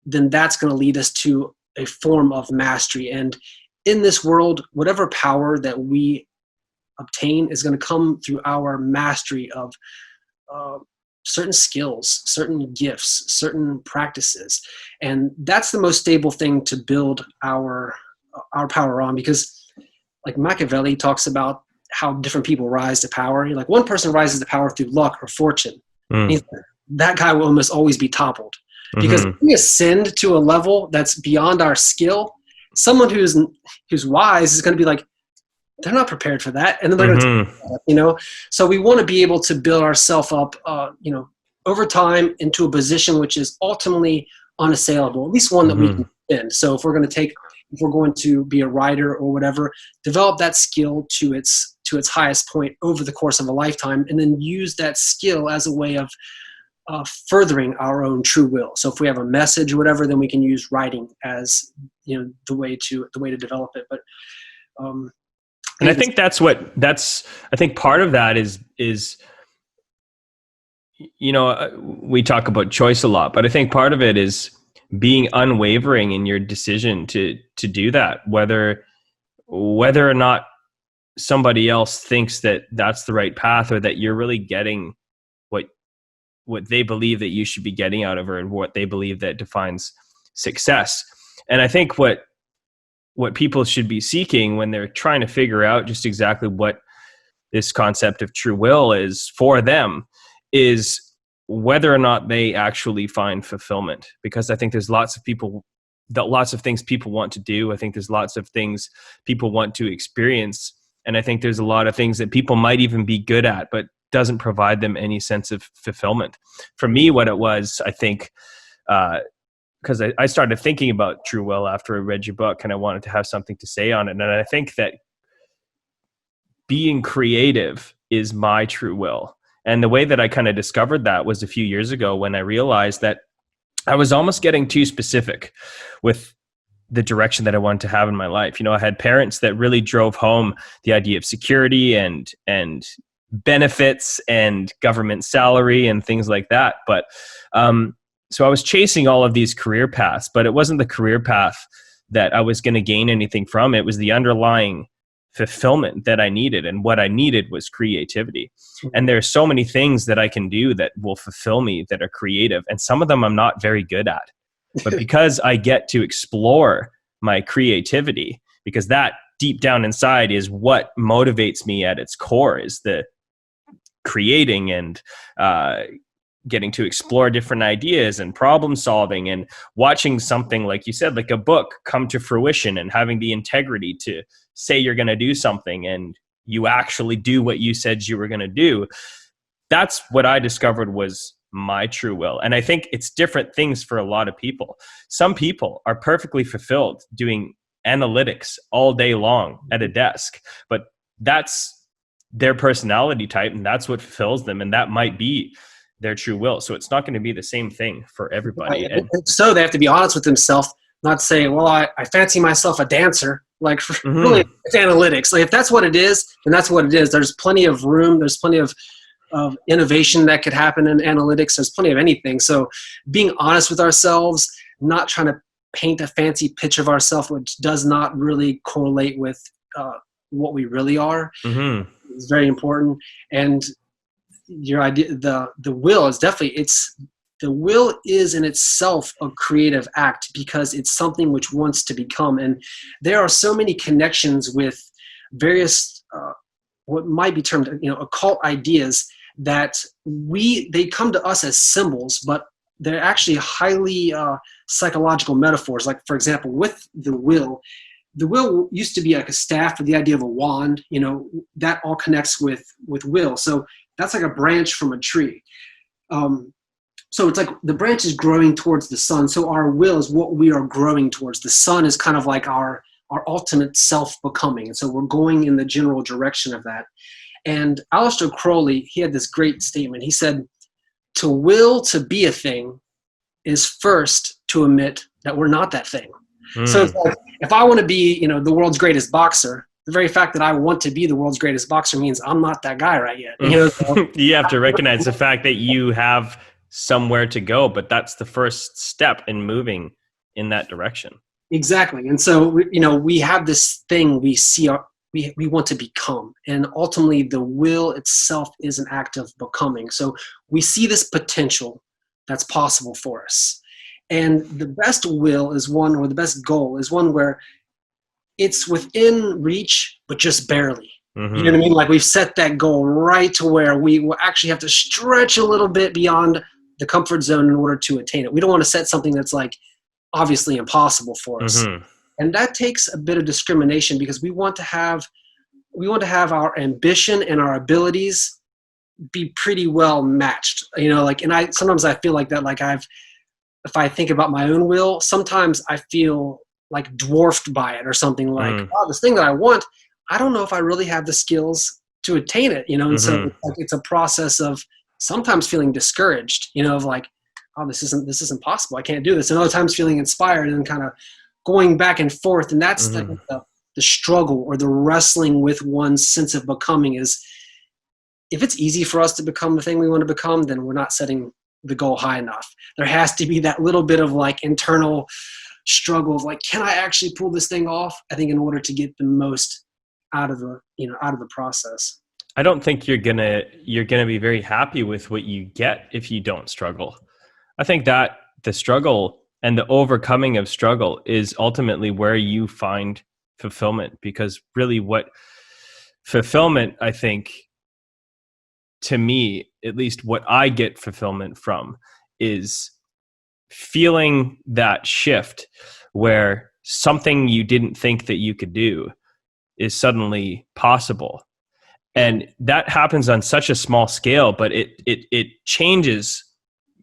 then that's going to lead us to a form of mastery. And in this world, whatever power that we obtain is going to come through our mastery of certain skills, certain gifts, certain practices. And that's the most stable thing to build our power on, because like Machiavelli talks about how different people rise to power. Like one person rises to power through luck or fortune. That guy will almost always be toppled. Because if we ascend to a level that's beyond our skill, someone who's wise is going to be like, they're not prepared for that. And then they're Mm-hmm. going to, so we want to be able to build ourselves up, over time into a position which is ultimately unassailable, at least one that we can defend. So if we're going to be a writer or whatever, develop that skill to its highest point over the course of a lifetime, and then use that skill as a way of furthering our own true will. So if we have a message or whatever, then we can use writing as the way to develop it. But and I think I think part of that is we talk about choice a lot, but I think part of it is being unwavering in your decision to do that, whether or not somebody else thinks that that's the right path, or that you're really getting what they believe that you should be getting out of her, and what they believe that defines success. And I think what people should be seeking when they're trying to figure out just exactly what this concept of true will is for them is whether or not they actually find fulfillment. Because I think there's lots of things people want to do. I think there's lots of things people want to experience. And I think there's a lot of things that people might even be good at, but doesn't provide them any sense of fulfillment. For me, what it was, I think, because I started thinking about true will after I read your book, and I wanted to have something to say on it. And I think that being creative is my true will. And the way that I kind of discovered that was a few years ago, when I realized that I was almost getting too specific with the direction that I wanted to have in my life. I had parents that really drove home the idea of security and benefits and government salary and things like that. But so I was chasing all of these career paths, but it wasn't the career path that I was going to gain anything from. It was the underlying fulfillment that I needed. And what I needed was creativity. And there are so many things that I can do that will fulfill me, that are creative. And some of them I'm not very good at. But because I get to explore my creativity, because that deep down inside is what motivates me at its core, is the creating and getting to explore different ideas and problem solving, and watching something, like you said, like a book, come to fruition, and having the integrity to say you're going to do something and you actually do what you said you were going to do. That's what I discovered was my true will. And I think it's different things for a lot of people. Some people are perfectly fulfilled doing analytics all day long at a desk, but that's their personality type, and that's what fulfills them, and that might be their true will. So it's not going to be the same thing for everybody. And so they have to be honest with themselves, not say, well, I fancy myself a dancer. Like, really, it's analytics. Like, if that's what it is, then that's what it is. There's plenty of room. There's plenty of innovation that could happen in analytics. There's plenty of anything. So being honest with ourselves, not trying to paint a fancy picture of ourselves, which does not really correlate with what we really are, is very important. And your idea, the will is definitely, the will is in itself a creative act, because it's something which wants to become. And there are so many connections with various, what might be termed, occult ideas, that they come to us as symbols, but they're actually highly psychological metaphors. Like, for example, with the will used to be like a staff, or the idea of a wand, that all connects with will. So that's like a branch from a tree. So it's like the branch is growing towards the sun. So our will is what we are growing towards. The sun is kind of like our ultimate self-becoming. And so we're going in the general direction of that. And Aleister Crowley, he had this great statement. He said, to will to be a thing is first to admit that we're not that thing. So it's like, if I want to be, the world's greatest boxer, the very fact that I want to be the world's greatest boxer means I'm not that guy right yet. You have to recognize the fact that you have somewhere to go, but that's the first step in moving in that direction. Exactly. And so, we have this thing we see, we want to become, and ultimately the will itself is an act of becoming. So we see this potential that's possible for us. And the best will is one, or the best goal is one where it's within reach, but just barely. You know what I mean? Like, we've set that goal right to where we will actually have to stretch a little bit beyond the comfort zone in order to attain it. We don't want to set something that's like obviously impossible for us. And that takes a bit of discrimination, because we want to have we want to have our ambition and our abilities be pretty well matched, like, and sometimes I feel like that, like if I think about my own will, sometimes I feel like dwarfed by it or something, like, oh, this thing that I want, I don't know if I really have the skills to attain it, and so it's a process of sometimes feeling discouraged, of like, oh, this isn't possible, I can't do this, and other times feeling inspired and kind of going back and forth, and that's the struggle or the wrestling with one's sense of becoming. Is if it's easy for us to become the thing we want to become, then we're not setting the goal high enough. There has to be that little bit of like internal struggle of like, can I actually pull this thing off? I think in order to get the most out of the process. I don't think you're gonna be very happy with what you get if you don't struggle. I think that the struggle and the overcoming of struggle is ultimately where you find fulfillment, because really what fulfillment, I think, to me, at least what I get fulfillment from, is feeling that shift where something you didn't think that you could do is suddenly possible. And that happens on such a small scale, but it changes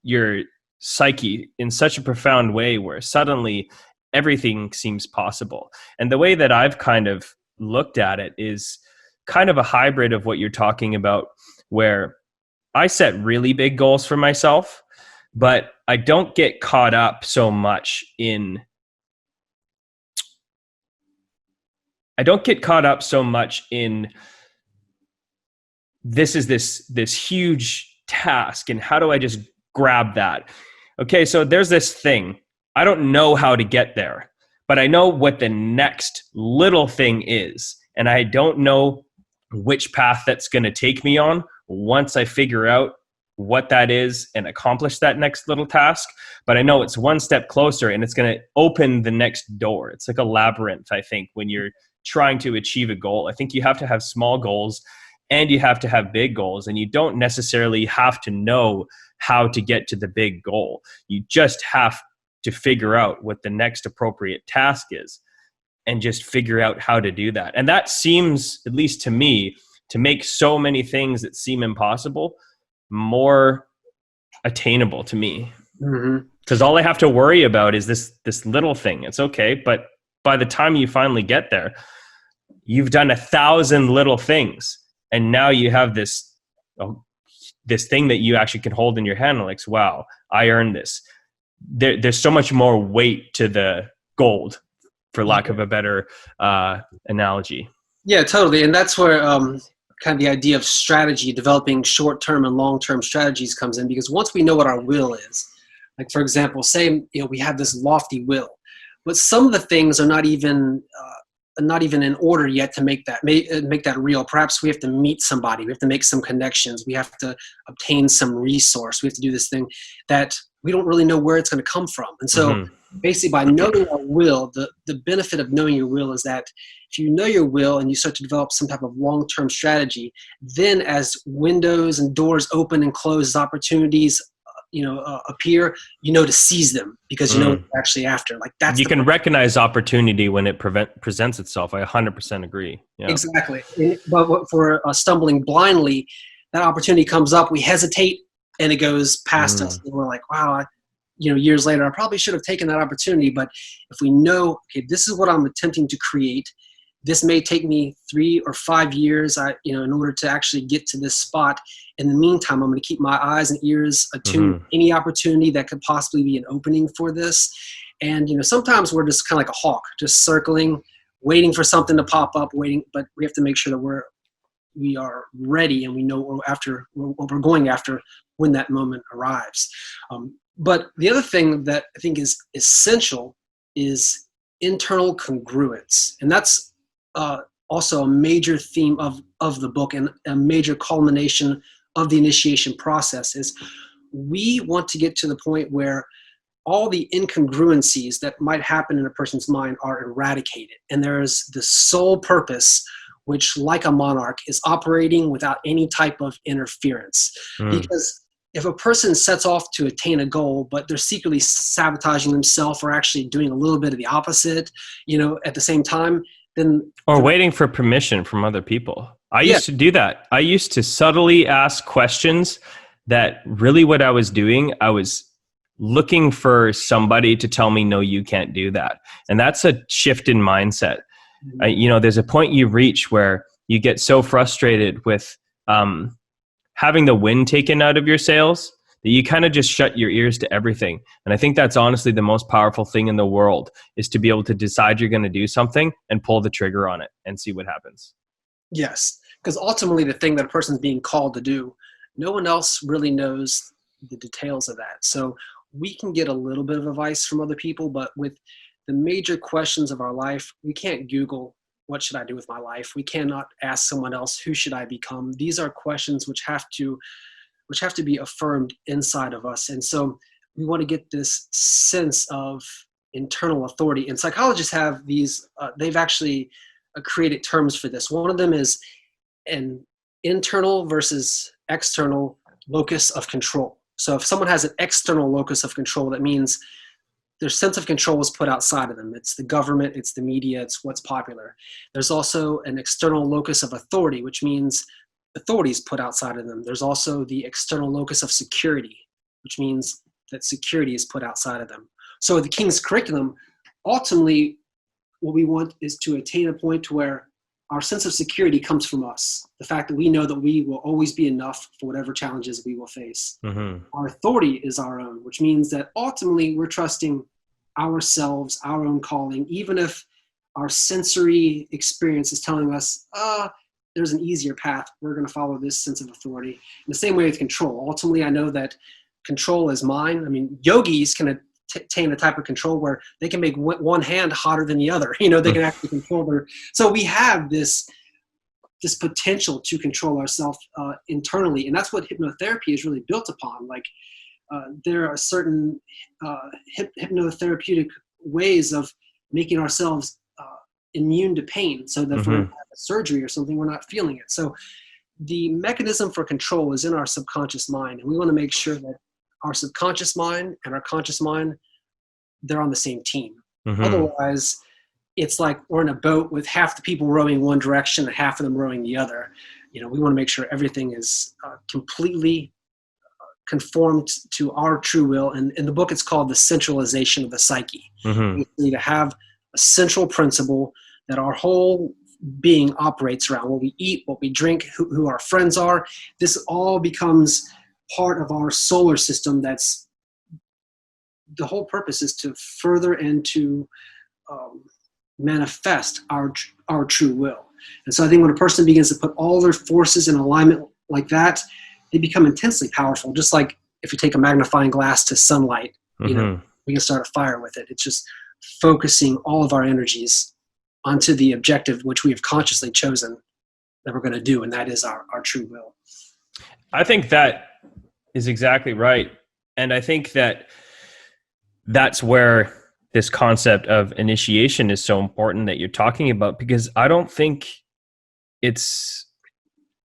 your psyche in such a profound way where suddenly everything seems possible. And the way that I've kind of looked at it is kind of a hybrid of what you're talking about, where I set really big goals for myself, but I don't get caught up so much in this is this huge task and how do I just grab that? Okay, so there's this thing. I don't know how to get there, but I know what the next little thing is, and I don't know which path that's going to take me on once I figure out what that is and accomplish that next little task. But I know it's one step closer and it's going to open the next door. It's like a labyrinth, I think, when you're trying to achieve a goal. I think you have to have small goals and you have to have big goals, and you don't necessarily have to know how to get to the big goal. You just have to figure out what the next appropriate task is and just figure out how to do that. And that seems, at least to me, to make so many things that seem impossible more attainable to me. Because all I have to worry about is this little thing. It's okay, but by the time you finally get there, you've done 1,000 little things, and now you have this thing that you actually can hold in your hand and like, wow, I earned this. There's so much more weight to the gold, for lack of a better analogy. Yeah, totally. And that's where kind of the idea of strategy, developing short-term and long-term strategies comes in, because once we know what our will is, like for example, say, we have this lofty will, but some of the things are not even in order yet to make that real. Perhaps we have to meet somebody, we have to make some connections, we have to obtain some resource, we have to do this thing that we don't really know where it's going to come from. And so basically by knowing our will, the benefit of knowing your will is that if you know your will and you start to develop some type of long-term strategy, then as windows and doors open and close, as opportunities appear, to seize them, because you know what you're actually after. Like that's you can recognize opportunity when it presents itself. I 100% agree. Yeah. Exactly. But for stumbling blindly, that opportunity comes up, we hesitate, and it goes past us, and we're like, wow, years later, I probably should have taken that opportunity. But if we know, okay, this is what I'm attempting to create, this may take me 3 or 5 years, in order to actually get to this spot. In the meantime, I'm going to keep my eyes and ears attuned to any opportunity that could possibly be an opening for this. And, sometimes we're just kind of like a hawk, just circling, waiting for something to pop up, but we have to make sure that we are ready and we know what we're going after when that moment arrives. But the other thing that I think is essential is internal congruence. And that's also a major theme of the book, and a major culmination of the initiation process is we want to get to the point where all the incongruencies that might happen in a person's mind are eradicated. And there is the sole purpose, which, like a monarch, is operating without any type of interference. Because if a person sets off to attain a goal, but they're secretly sabotaging themselves or actually doing a little bit of the opposite, at the same time, then or waiting for permission from other people. I yeah. used to do that. I used to subtly ask questions that really what I was doing, I was looking for somebody to tell me, no, you can't do that. And that's a shift in mindset. There's a point you reach where you get so frustrated with having the wind taken out of your sails that you kind of just shut your ears to everything. And I think that's honestly the most powerful thing in the world, is to be able to decide you're going to do something and pull the trigger on it and see what happens. Yes, because ultimately the thing that a person's being called to do, no one else really knows the details of that. So we can get a little bit of advice from other people, but with the major questions of our life, we can't Google, what should I do with my life? We cannot ask someone else, who should I become? These are questions which have to be affirmed inside of us. And so we want to get this sense of internal authority. And psychologists have these, they've actually created terms for this. One of them is an internal versus external locus of control. So if someone has an external locus of control, that means their sense of control is put outside of them. It's the government, it's the media, it's what's popular. There's also an external locus of authority, which means authority is put outside of them. There's also the external locus of security, which means that security is put outside of them. So the King's curriculum, ultimately, what we want is to attain a point where our sense of security comes from us. The fact that we know that we will always be enough for whatever challenges we will face. Mm-hmm. Our authority is our own, which means that ultimately we're trusting ourselves, our own calling, even if our sensory experience is telling us, there's an easier path, we're going to follow this sense of authority. In the same way with control. Ultimately, I know that control is mine. I mean, yogis can attain a type of control where they can make one hand hotter than the other. They can actually control their. So we have this potential to control ourselves internally, and that's what hypnotherapy is really built upon. Like there are certain hypnotherapeutic ways of making ourselves immune to pain, so that if we're having a surgery or something, we're not feeling it. So the mechanism for control is in our subconscious mind, and we want to make sure that our subconscious mind and our conscious mind, they're on the same team. Mm-hmm. Otherwise, it's like we're in a boat with half the people rowing one direction and half of them rowing the other. We want to make sure everything is completely conformed to our true will. And in the book, it's called The Centralization of the Psyche. Mm-hmm. We need to have a central principle that our whole being operates around. What we eat, what we drink, who our friends are. This all becomes part of our solar system. That's the whole purpose, is to further and to manifest our true will. And so I think when a person begins to put all their forces in alignment like that, they become intensely powerful. Just like if you take a magnifying glass to sunlight, we can start a fire with it. It's just focusing all of our energies onto the objective which we have consciously chosen that we're going to do, and that is our true will. I think that is exactly right. And I think that that's where this concept of initiation is so important that you're talking about, because I don't think it's,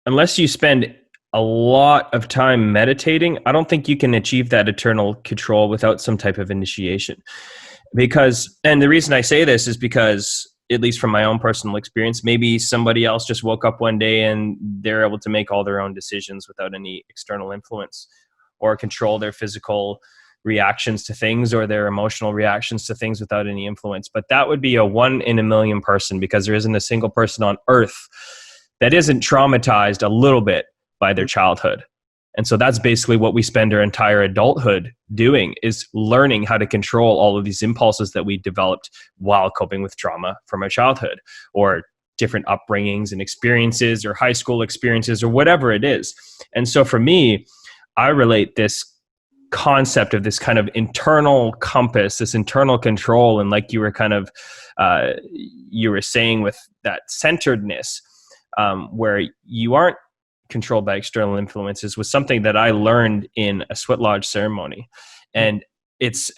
unless you spend a lot of time meditating, I don't think you can achieve that eternal control without some type of initiation. Because, and the reason I say this is because, at least from my own personal experience, maybe somebody else just woke up one day and they're able to make all their own decisions without any external influence, or control their physical reactions to things or their emotional reactions to things without any influence. But that would be a 1 in a million person, because there isn't a single person on earth that isn't traumatized a little bit by their childhood. And so that's basically what we spend our entire adulthood doing, is learning how to control all of these impulses that we developed while coping with trauma from our childhood, or different upbringings and experiences, or high school experiences, or whatever it is. And so for me, I relate this concept of this kind of internal compass, this internal control, and like you were kind of, you were saying with that centeredness, where you aren't controlled by external influences, was something that I learned in a sweat lodge ceremony. And it's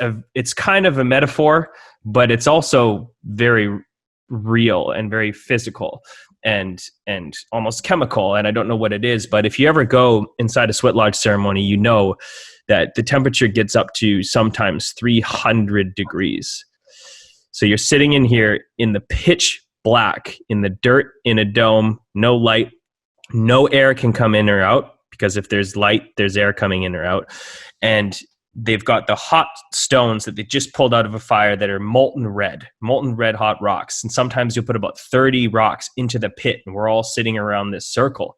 kind of a metaphor, but it's also very real and very physical and almost chemical. And I don't know what it is, but if you ever go inside a sweat lodge ceremony, you know that the temperature gets up to sometimes 300 degrees. So you're sitting in here in the pitch black in the dirt in a dome, no light, no air can come in or out, because if there's light, there's air coming in or out. And they've got the hot stones that they just pulled out of a fire that are molten red hot rocks. And sometimes you'll put about 30 rocks into the pit, and we're all sitting around this circle.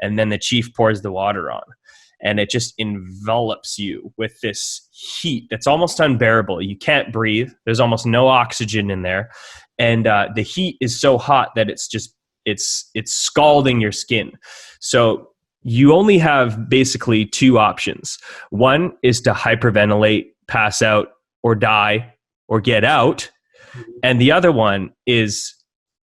And then the chief pours the water on, and it just envelops you with this heat that's almost unbearable. You can't breathe. There's almost no oxygen in there. And the heat is so hot that it's scalding your skin. So you only have basically two options. One is to hyperventilate, pass out, or die, or get out. And the other one is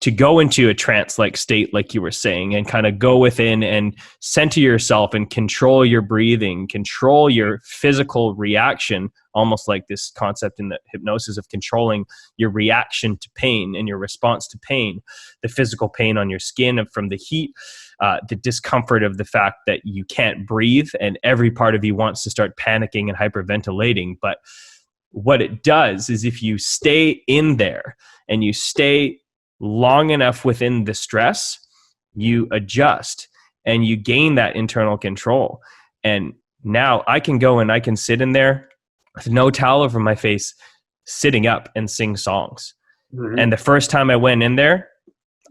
to go into a trance-like state, like you were saying, and kind of go within and center yourself and control your breathing, control your physical reaction, almost like this concept in the hypnosis of controlling your reaction to pain and your response to pain, the physical pain on your skin from the heat, the discomfort of the fact that you can't breathe and every part of you wants to start panicking and hyperventilating. But what it does is, if you stay in there and you stay long enough within the stress, you adjust and you gain that internal control. And now I can go and I can sit in there with no towel over my face, sitting up and sing songs. Mm-hmm. And the first time I went in there,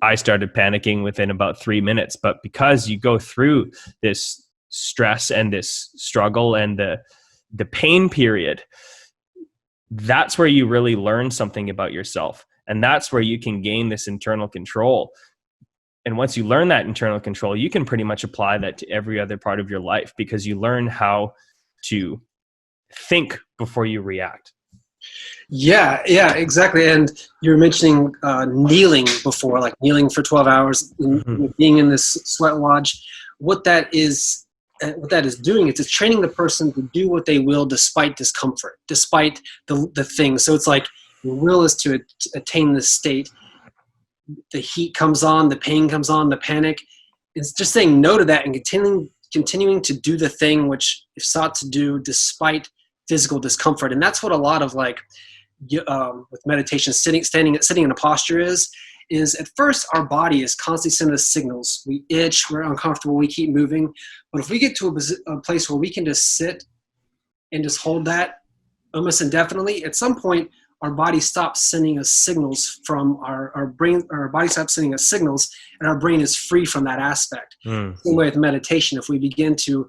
I started panicking within about 3 minutes. But because you go through this stress and this struggle and the pain period, that's where you really learn something about yourself. And that's where you can gain this internal control. And once you learn that internal control, you can pretty much apply that to every other part of your life, because you learn how to think before you react. Yeah, exactly. And you were mentioning kneeling before, like kneeling for 12 hours, mm-hmm. being in this sweat lodge. What that is doing is it's training the person to do what they will despite discomfort, despite the thing. So it's like your will is to attain this state. The heat comes on, the pain comes on, the panic. It's just saying no to that and continuing to do the thing which is sought to do despite physical discomfort. And that's what a lot of with meditation, sitting in a posture is at first our body is constantly sending us signals. We itch, we're uncomfortable, we keep moving. But if we get to a place where we can just sit and just hold that almost indefinitely, at some point our body stops sending us signals from our brain. Our body stops sending us signals, and our brain is free from that aspect. Same way with meditation. If we begin to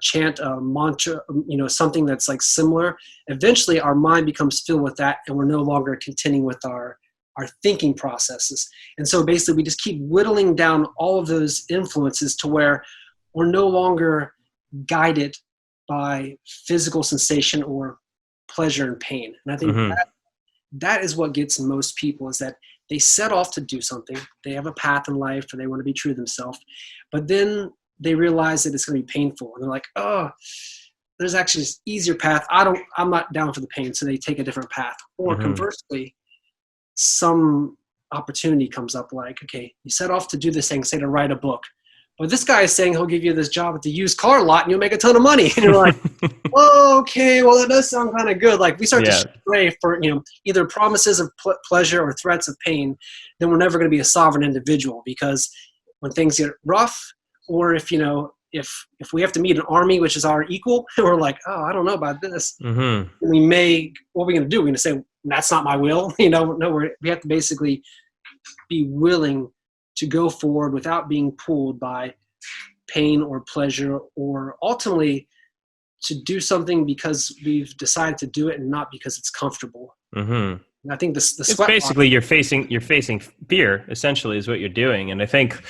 chant a mantra, something that's like similar, eventually our mind becomes filled with that, and we're no longer continuing with our thinking processes. And so basically we just keep whittling down all of those influences to where we're no longer guided by physical sensation or pleasure and pain. And I think mm-hmm. that is what gets most people, is that they set off to do something. They have a path in life, or they want to be true to themselves. But then they realize that it's going to be painful. And they're like, oh, there's actually this easier path. I'm not down for the pain. So they take a different path. Or mm-hmm. conversely, some opportunity comes up, like, okay, you set off to do this thing, say to write a book. But this guy is saying he'll give you this job at the used car lot and you'll make a ton of money. And you're like, oh, okay, well, that does sound kind of good. Like, we start to stray for, either promises of pleasure or threats of pain, then we're never going to be a sovereign individual. Because when things get rough, or if we have to meet an army, which is our equal, and we're like, oh, I don't know about this. Mm-hmm. What are we going to do? We're going to say, that's not my will. No, we have to basically be willing to go forward without being pulled by pain or pleasure, or ultimately to do something because we've decided to do it and not because it's comfortable. Mm-hmm. And I think the sweat. It's basically you're facing fear, essentially, is what you're doing. And I think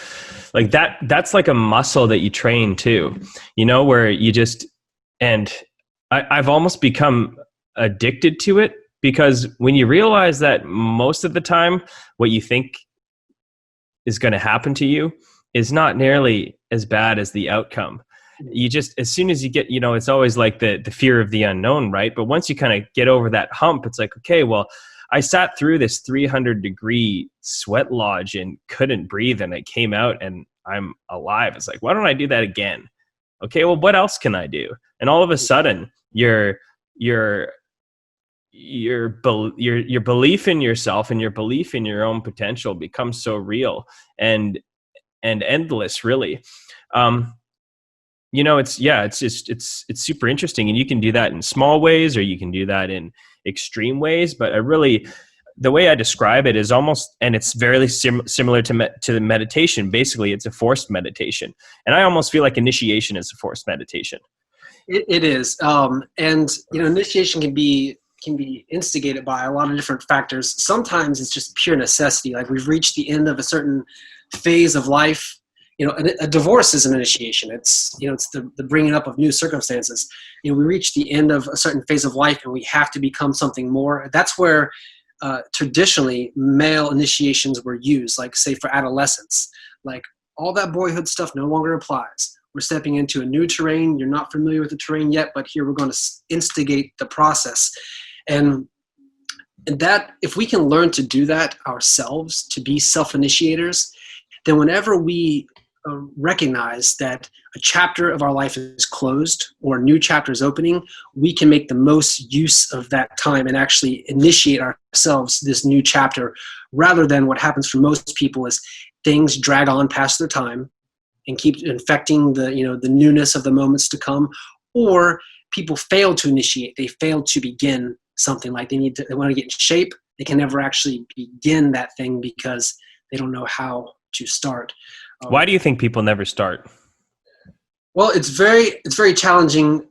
like that's like a muscle that you train too, where you just, and I've almost become addicted to it, because when you realize that most of the time what you think is going to happen to you is not nearly as bad as the outcome. You just, as soon as you get, it's always like the fear of the unknown, right? But once you kind of get over that hump, it's like, okay, well, I sat through this 300-degree sweat lodge and couldn't breathe, and I came out and I'm alive. It's like, why don't I do that again? Okay, well, what else can I do? And all of a sudden, you're your belief in yourself and your belief in your own potential becomes so real and endless, really. It's super interesting, and you can do that in small ways or you can do that in extreme ways. But the way I describe it is almost, and it's very similar to the meditation. Basically, it's a forced meditation, and I almost feel like initiation is a forced meditation. It is, and initiation can be instigated by a lot of different factors. Sometimes it's just pure necessity, like we've reached the end of a certain phase of life. A divorce is an initiation. It's the bringing up of new circumstances. We reach the end of a certain phase of life and we have to become something more. That's where traditionally male initiations were used, like say for adolescence. Like all that boyhood stuff no longer applies. We're stepping into a new terrain. You're not familiar with the terrain yet, but here we're going to instigate the process. And that, if we can learn to do that ourselves, to be self-initiators, then whenever we recognize that a chapter of our life is closed or a new chapter is opening, we can make the most use of that time and actually initiate ourselves this new chapter, rather than what happens for most people is things drag on past their time and keep infecting the newness of the moments to come, or people fail to initiate. They fail to begin something. Like they want to get in shape. They can never actually begin that thing because they don't know how to start. Why do you think people never start? Well, it's very challenging.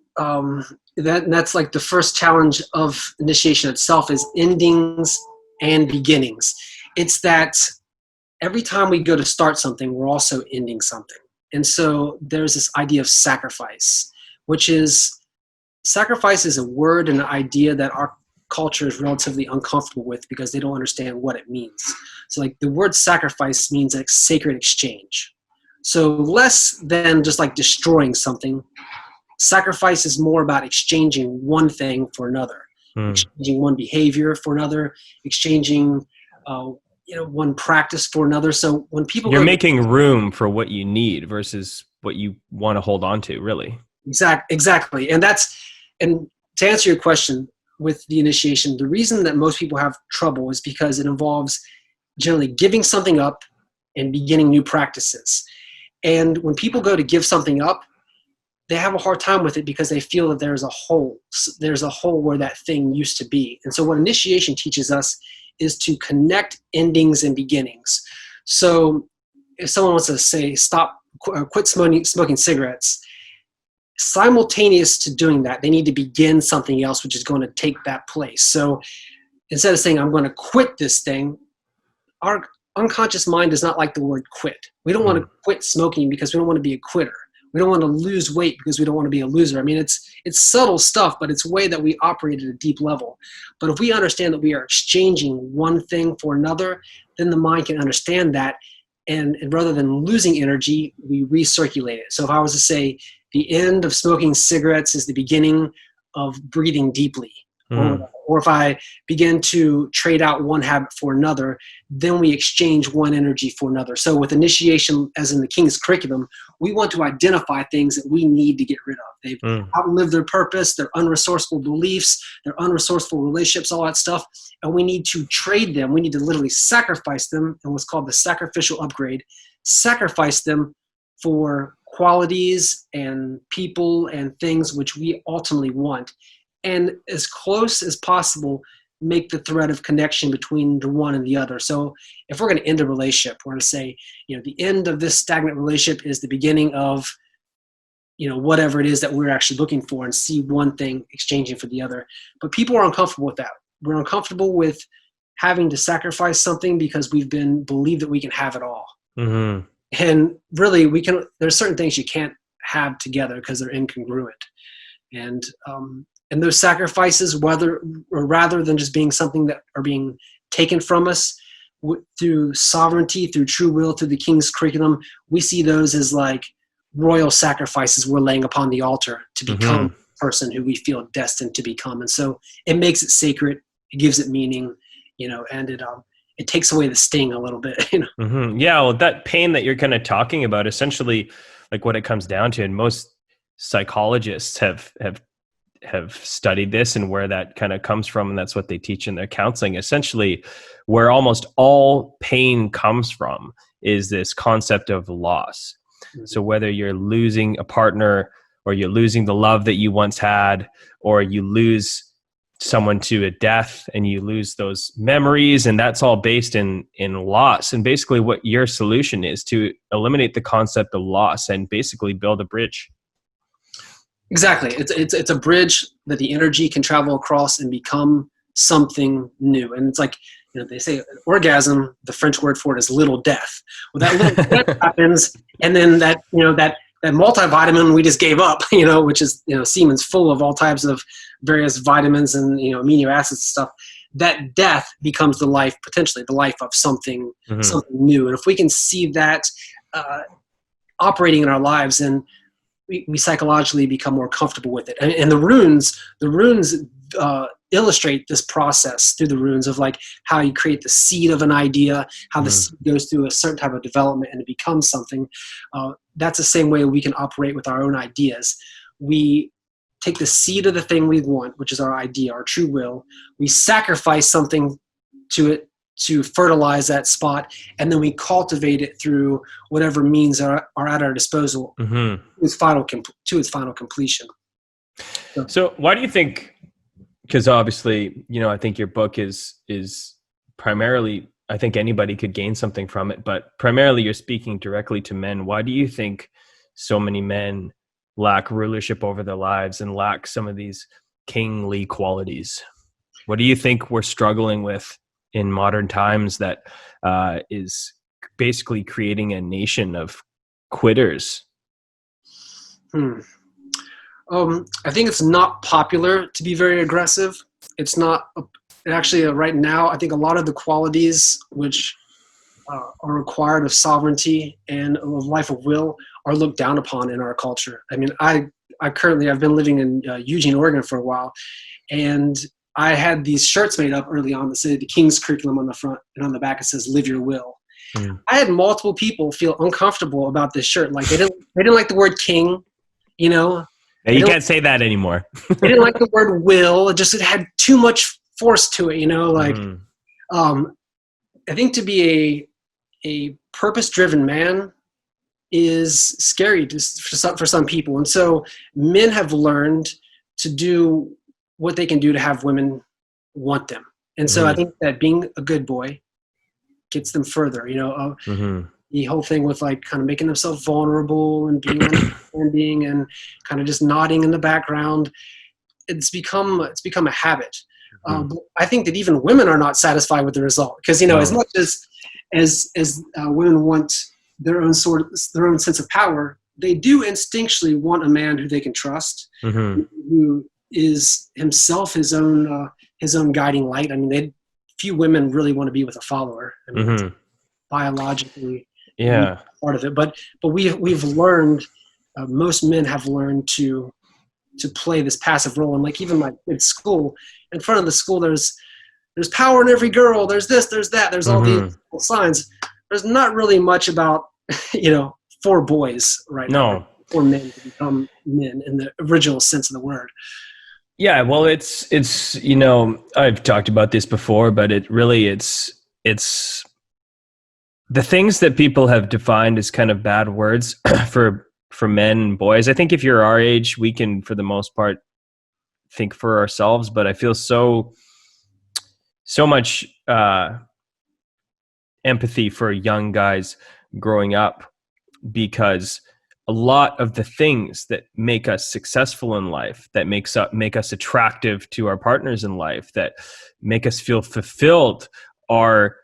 That's like the first challenge of initiation itself is endings and beginnings. It's that every time we go to start something, we're also ending something. And so there's this idea of sacrifice, which is sacrifice is a word and an idea that our culture is relatively uncomfortable with because they don't understand what it means. So like the word sacrifice means like sacred exchange. So less than just like destroying something, sacrifice is more about exchanging one thing for another, exchanging one behavior for another, exchanging one practice for another. So when people you're making room for what you need versus what you want to hold on to, really. Exactly. And to answer your question with the initiation, the reason that most people have trouble is because it involves generally giving something up and beginning new practices. And when people go to give something up, they have a hard time with it because they feel that there's a hole where that thing used to be. And so what initiation teaches us is to connect endings and beginnings. So if someone wants to say, quit smoking cigarettes, simultaneous to doing that, they need to begin something else, which is going to take that place. So instead of saying, I'm going to quit this thing, our unconscious mind does not like the word quit. We don't want to quit smoking because we don't want to be a quitter. We don't want to lose weight because we don't want to be a loser. I mean, it's subtle stuff, but it's a way that we operate at a deep level. But if we understand that we are exchanging one thing for another, then the mind can understand that. And rather than losing energy, we recirculate it. So if I was to say the end of smoking cigarettes is the beginning of breathing deeply, or if I begin to trade out one habit for another, then we exchange one energy for another. So with initiation, as in the King's curriculum, we want to identify things that we need to get rid of. They've outlived their purpose, their unresourceful beliefs, their unresourceful relationships, all that stuff. And we need to trade them. We need to literally sacrifice them in what's called the sacrificial upgrade, sacrifice them for qualities and people and things which we ultimately want. And as close as possible, make the thread of connection between the one and the other. So if we're going to end a relationship, we're going to say, the end of this stagnant relationship is the beginning of, whatever it is that we're actually looking for, and see one thing exchanging for the other. But people are uncomfortable with that. We're uncomfortable with having to sacrifice something because we've been believed that we can have it all. And really, there's certain things you can't have together because they're incongruent. And those sacrifices, rather than just being something that are being taken from us through sovereignty, through true will, through the King's curriculum, we see those as like royal sacrifices we're laying upon the altar to become the person who we feel destined to become. And so it makes it sacred. It gives it meaning, and it takes away the sting a little bit. Yeah, well, that pain that you're kind of talking about, essentially, like what it comes down to, and most psychologists have have studied this and where that kind of comes from, and that's what they teach in their counseling. Essentially, where almost all pain comes from is this concept of loss. So whether you're losing a partner, or you're losing the love that you once had, or you lose someone to a death and you lose those memories, and that's all based in loss. And basically what your solution is to eliminate the concept of loss and basically build a bridge. Exactly. It's a bridge that the energy can travel across and become something new. And it's like, they say orgasm, the French word for it is little death. Well, that little death happens, and then that multivitamin we just gave up, which is, semen's full of all types of various vitamins and, amino acids and stuff. That death becomes the life, potentially the life of something, something new. And if we can see that operating in our lives, then we psychologically become more comfortable with it. And the runes illustrate this process through the runes of like how you create the seed of an idea, how the seed goes through a certain type of development and it becomes something. That's the same way we can operate with our own ideas. We take the seed of the thing we want, which is our idea, our true will. We sacrifice something to it to fertilize that spot, and then we cultivate it through whatever means are at our disposal to its final completion. So why do you think, because obviously, I think your book is primarily, I think anybody could gain something from it, but primarily you're speaking directly to men. Why do you think so many men lack rulership over their lives and lack some of these kingly qualities? What do you think we're struggling with in modern times that is basically creating a nation of quitters? I think it's not popular to be very aggressive. It's not actually right now. I think a lot of the qualities which are required of sovereignty and of life of will are looked down upon in our culture. I mean, I've been living in Eugene, Oregon for a while, and I had these shirts made up early on that said the King's Curriculum on the front, and on the back it says "Live Your Will." I had multiple people feel uncomfortable about this shirt, like they didn't like the word king, Now, you can't say that anymore. They didn't like the word will. It had too much force to it, I think to be a purpose-driven man is scary for some people. And so men have learned to do what they can do to have women want them. And so I think that being a good boy gets them further, the whole thing with like kind of making themselves vulnerable and being understanding and kind of just nodding in the background. It's become a habit. But I think that even women are not satisfied with the result because, as much as women want their own sense of power, they do instinctually want a man who they can trust, who is himself his own guiding light. I mean, few women really want to be with a follower. I mean, it's biologically part of it. But we've learned, most men have learned to play this passive role. And like even like in school, in front of the school, there's power in every girl. There's this, there's that. There's all these signs. There's not really much about for boys right now, for men to become men in the original sense of the word. Yeah, well, it's I've talked about this before, but it's the things that people have defined as kind of bad words for men and boys. I think if you're our age, we can, for the most part, think for ourselves. But I feel so much empathy for young guys growing up, because a lot of the things that make us successful in life, that make us attractive to our partners in life, that make us feel fulfilled, are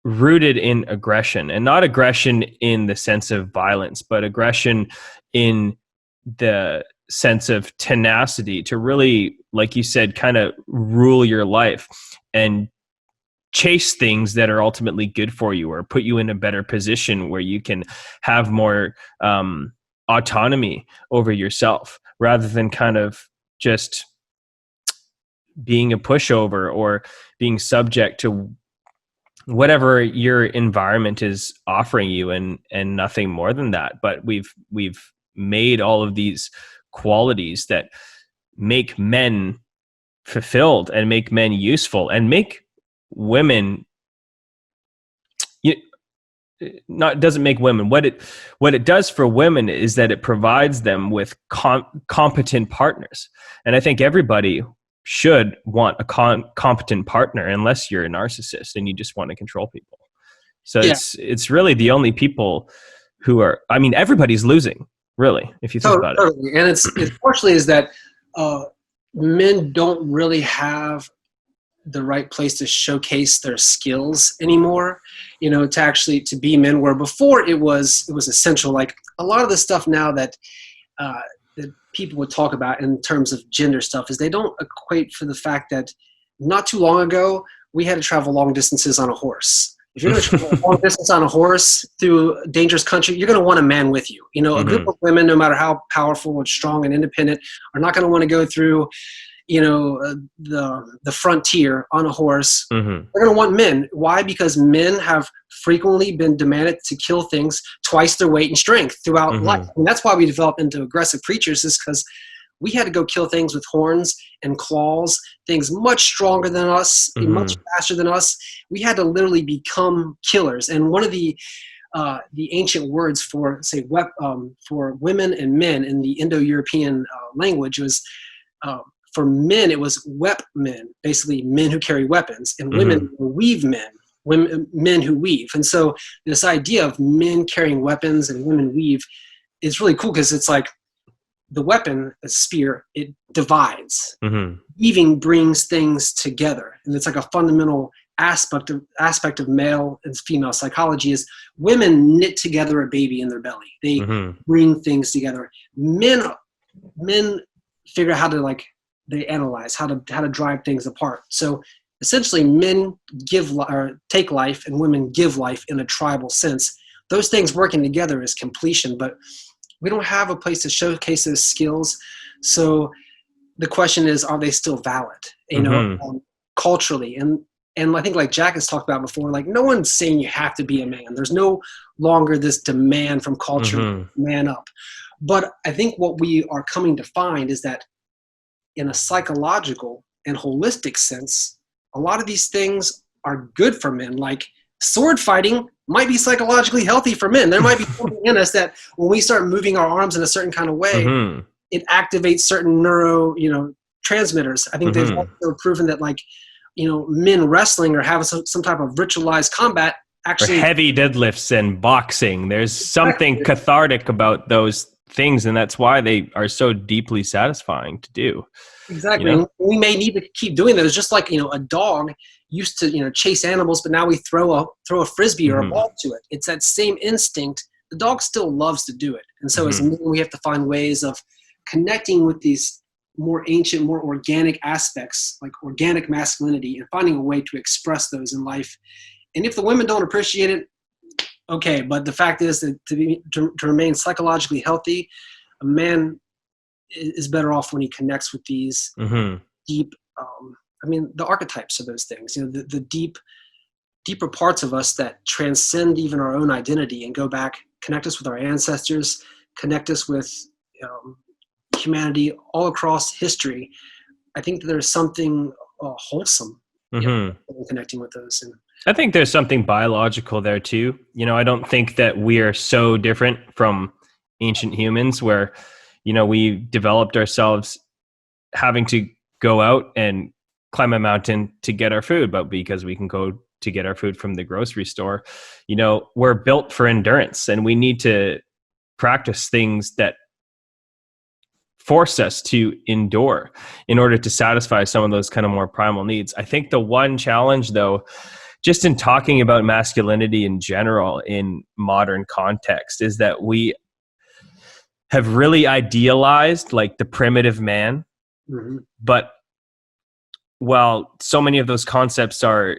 rooted in aggression, and not aggression in the sense of violence, but aggression in the sense of tenacity to really, like you said, kind of rule your life and chase things that are ultimately good for you or put you in a better position where you can have more autonomy over yourself, rather than kind of just being a pushover or being subject to whatever your environment is offering you, and nothing more than that. But we've made all of these qualities that make men fulfilled and make men useful and make women doesn't make women. What it does for women is that it provides them with competent partners. And I think everybody should want a competent partner, unless you're a narcissist and you just want to control people. So it's really the only people who are, I mean, everybody's losing, really, if you think about it. And it's partially is that men don't really have the right place to showcase their skills anymore, to be men, where before it was essential. Like a lot of the stuff now that people would talk about in terms of gender stuff is they don't equate for the fact that not too long ago we had to travel long distances on a horse. If you're going to travel a long distance on a horse through a dangerous country, you're going to want a man with you. A group of women, no matter how powerful and strong and independent, are not going to want to go through the frontier on a horse. They're going to want men. Why? Because men have frequently been demanded to kill things twice their weight in strength throughout life. And that's why we developed into aggressive creatures, is because we had to go kill things with horns and claws, things much stronger than us, much faster than us. We had to literally become killers. And one of the ancient words for, say, for women and men in the Indo-European language was, for men, it was wep men, basically men who carry weapons, and women were weave men, men who weave. And so this idea of men carrying weapons and women weave is really cool, because it's like the weapon, a spear, it divides. Weaving brings things together. And it's like a fundamental aspect of male and female psychology is women knit together a baby in their belly. They bring things together. Men figure out how to they analyze how to drive things apart. So essentially men take life and women give life in a tribal sense. Those things working together is completion, but we don't have a place to showcase those skills. So the question is, are they still valid, culturally? And I think, like Jack has talked about before, no one's saying you have to be a man. There's no longer this demand from culture to man up. But I think what we are coming to find is that in a psychological and holistic sense, a lot of these things are good for men. Like sword fighting might be psychologically healthy for men. There might be something in us that when we start moving our arms in a certain kind of way, it activates certain transmitters. I think they've also proven that men wrestling or having some type of ritualized combat actually, or heavy deadlifts and boxing. There's something cathartic about those things, and that's why they are so deeply satisfying to do. Exactly. We may need to keep doing those, just like a dog used to chase animals, but now we throw a frisbee or a ball to it. It's that same instinct. The dog still loves to do it. And so as men, we have to find ways of connecting with these more ancient, more organic aspects, like organic masculinity, and finding a way to express those in life. And if the women don't appreciate it, okay, but the fact is that to remain psychologically healthy, a man is better off when he connects with these deep, the archetypes of those things, the deeper parts of us that transcend even our own identity and go back, connect us with our ancestors, connect us with humanity all across history. I think that there's something wholesome in connecting with those. And I think there's something biological there too. I don't think that we are so different from ancient humans where, we developed ourselves having to go out and climb a mountain to get our food, but because we can go to get our food from the grocery store, we're built for endurance, and we need to practice things that force us to endure in order to satisfy some of those kind of more primal needs. I think the one challenge, though, just in talking about masculinity in general in modern context, is that we have really idealized the primitive man. But while so many of those concepts are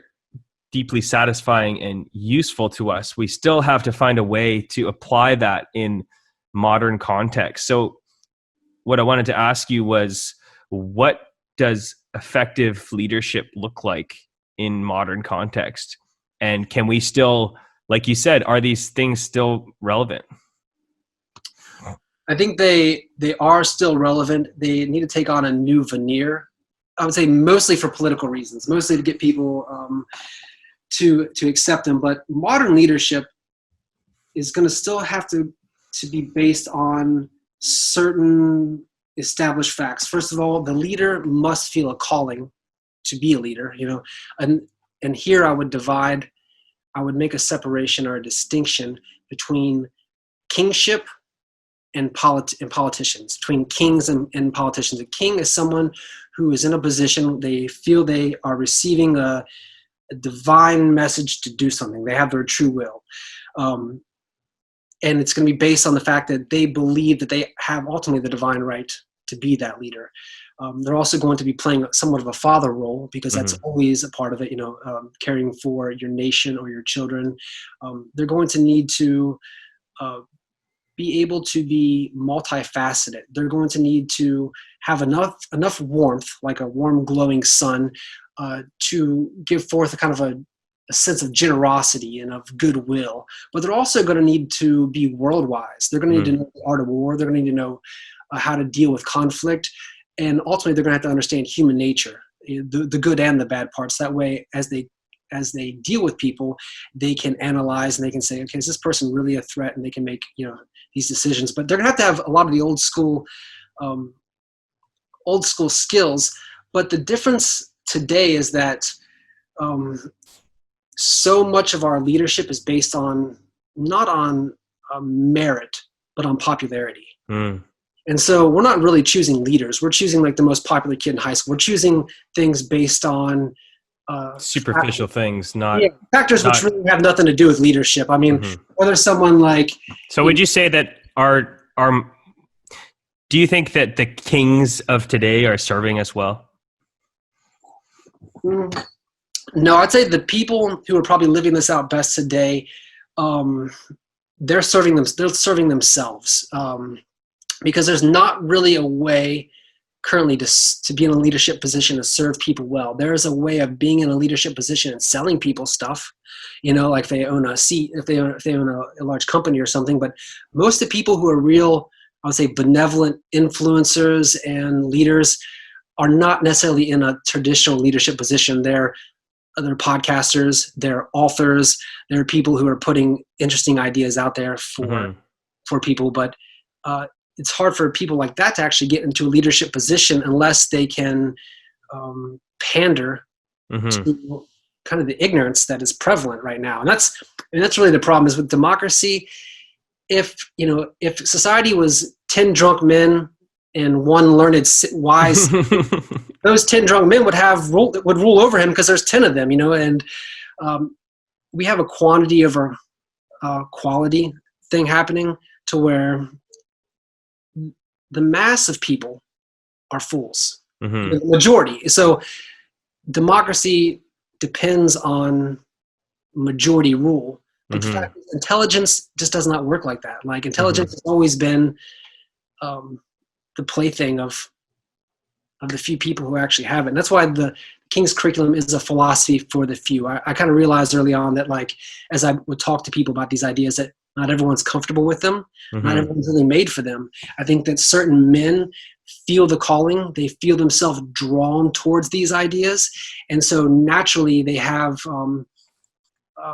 deeply satisfying and useful to us, we still have to find a way to apply that in modern context. So what I wanted to ask you was, what does effective leadership look like in modern context? And can we still, like you said, are these things still relevant? I think they are still relevant. They need to take on a new veneer. I would say mostly for political reasons, mostly to get people to accept them. But modern leadership is going to still have to be based on certain established facts. First of all, the leader must feel a calling to be a leader, and here I would make a separation or a distinction between kingship and politicians, between kings and politicians. A king is someone who is in a position, they feel they are receiving a divine message to do something. They have their true will. And it's going to be based on the fact that they believe that they have ultimately the divine right to be that leader. They're also going to be playing somewhat of a father role, because that's always a part of it, caring for your nation or your children. They're going to need to be able to be multifaceted. They're going to need to have enough warmth, like a warm, glowing sun, to give forth a kind of a sense of generosity and of goodwill. But they're also going to need to be world-wise. They're going to need to know the art of war. They're going to need to know how to deal with conflict. And ultimately, they're going to have to understand human nature, the good and the bad parts. That way, as they deal with people, they can analyze and they can say, okay, is this person really a threat? And they can make these decisions. But they're going to have a lot of the old school skills. But the difference today is that so much of our leadership is based on not on merit, but on popularity. And so we're not really choosing leaders. We're choosing like the most popular kid in high school. We're choosing things based on superficial things, not factors which really have nothing to do with leadership. I mean, whether someone like... So would you say that do you think that the kings of today are serving us well? No, I'd say the people who are probably living this out best today, they're serving themselves, because there's not really a way currently to be in a leadership position to serve people well. There is a way of being in a leadership position and selling people stuff, like if they own a seat, if they own a large company or something. But most of the people who are real, I would say, benevolent influencers and leaders are not necessarily in a traditional leadership position. They're podcasters, they're authors, they're people who are putting interesting ideas out there for people. But it's hard for people like that to actually get into a leadership position unless they can pander to kind of the ignorance that is prevalent right now. And that's really the problem is with democracy. If society was 10 drunk men and one learned, wise, those 10 drunk men would rule over him because there's 10 of them, and we have a quantity over quality thing happening to where the mass of people are fools, the majority. So democracy depends on majority rule. But the fact is, intelligence just does not work like that. Like intelligence has always been the plaything of the few people who actually have it. And that's why the King's curriculum is a philosophy for the few. I kind of realized early on that, like, as I would talk to people about these ideas, that not everyone's comfortable with them. Not everyone's really made for them. I think that certain men feel the calling. They feel themselves drawn towards these ideas. And so naturally they have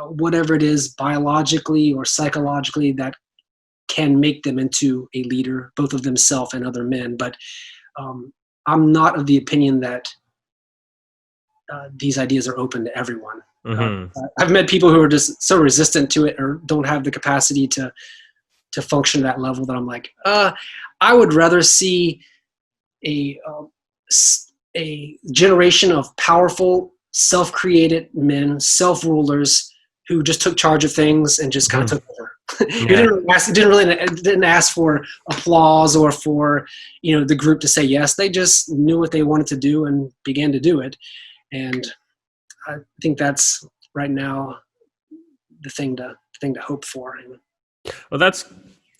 whatever it is biologically or psychologically that can make them into a leader, both of themselves and other men. But I'm not of the opinion that these ideas are open to everyone. I've met people who are just so resistant to it or don't have the capacity to function at that level that I'm like, I would rather see a generation of powerful, self-created men, self-rulers who just took charge of things and just kind of took over. Didn't ask for applause or for the group to say yes. They just knew what they wanted to do and began to do it. And I think that's right now the thing to hope for. Well,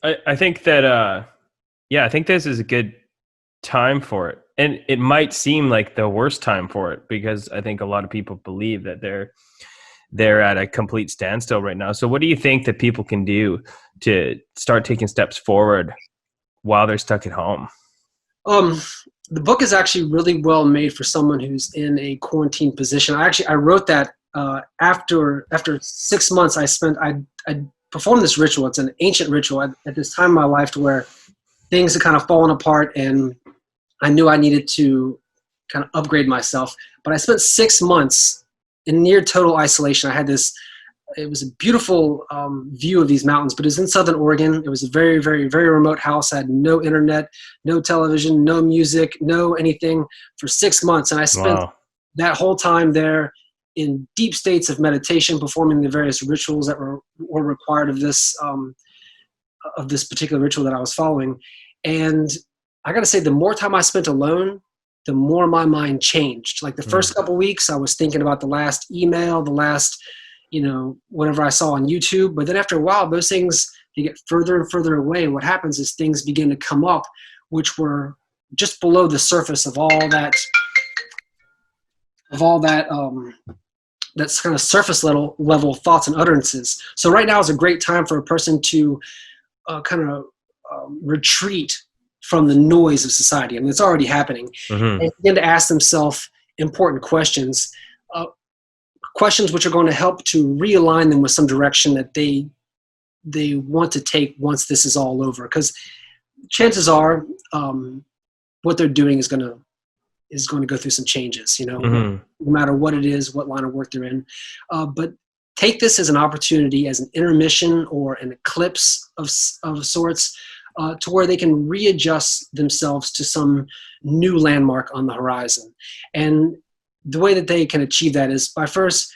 I think that I think this is a good time for it, and it might seem like the worst time for it because I think a lot of people believe that they're at a complete standstill right now. So what do you think that people can do to start taking steps forward while they're stuck at home? The book is actually really well made for someone who's in a quarantine position. I wrote that after 6 months I performed this ritual. It's an ancient ritual at this time in my life to where things had kind of fallen apart, and I knew I needed to kind of upgrade myself. But I spent 6 months in near total isolation. It was a beautiful view of these mountains, but it was in Southern Oregon. It was a very, very, very remote house. I had no internet, no television, no music, no anything for 6 months. And I spent that whole time there in deep states of meditation, performing the various rituals that were required of this particular ritual that I was following. And I got to say, the more time I spent alone, the more my mind changed. Like the first couple weeks, I was thinking about the last email, the last, whatever I saw on YouTube. But then after a while, those things, they get further and further away. And what happens is things begin to come up, which were just below the surface of all that that's kind of surface level thoughts and utterances. So right now is a great time for a person to retreat from the noise of society. I mean, it's already happening. And begin to ask themselves important questions. Questions which are going to help to realign them with some direction that they want to take once this is all over. Because chances are what they're doing is going to go through some changes, no matter what it is, what line of work they're in. But take this as an opportunity, as an intermission or an eclipse of sorts, to where they can readjust themselves to some new landmark on the horizon. And the way that they can achieve that is by first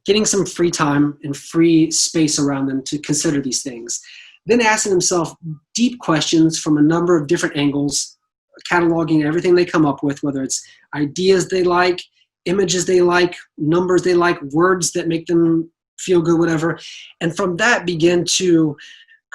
getting some free time and free space around them to consider these things. Then asking themselves deep questions from a number of different angles, cataloging everything they come up with, whether it's ideas they like, images they like, numbers they like, words that make them feel good, whatever. And from that begin to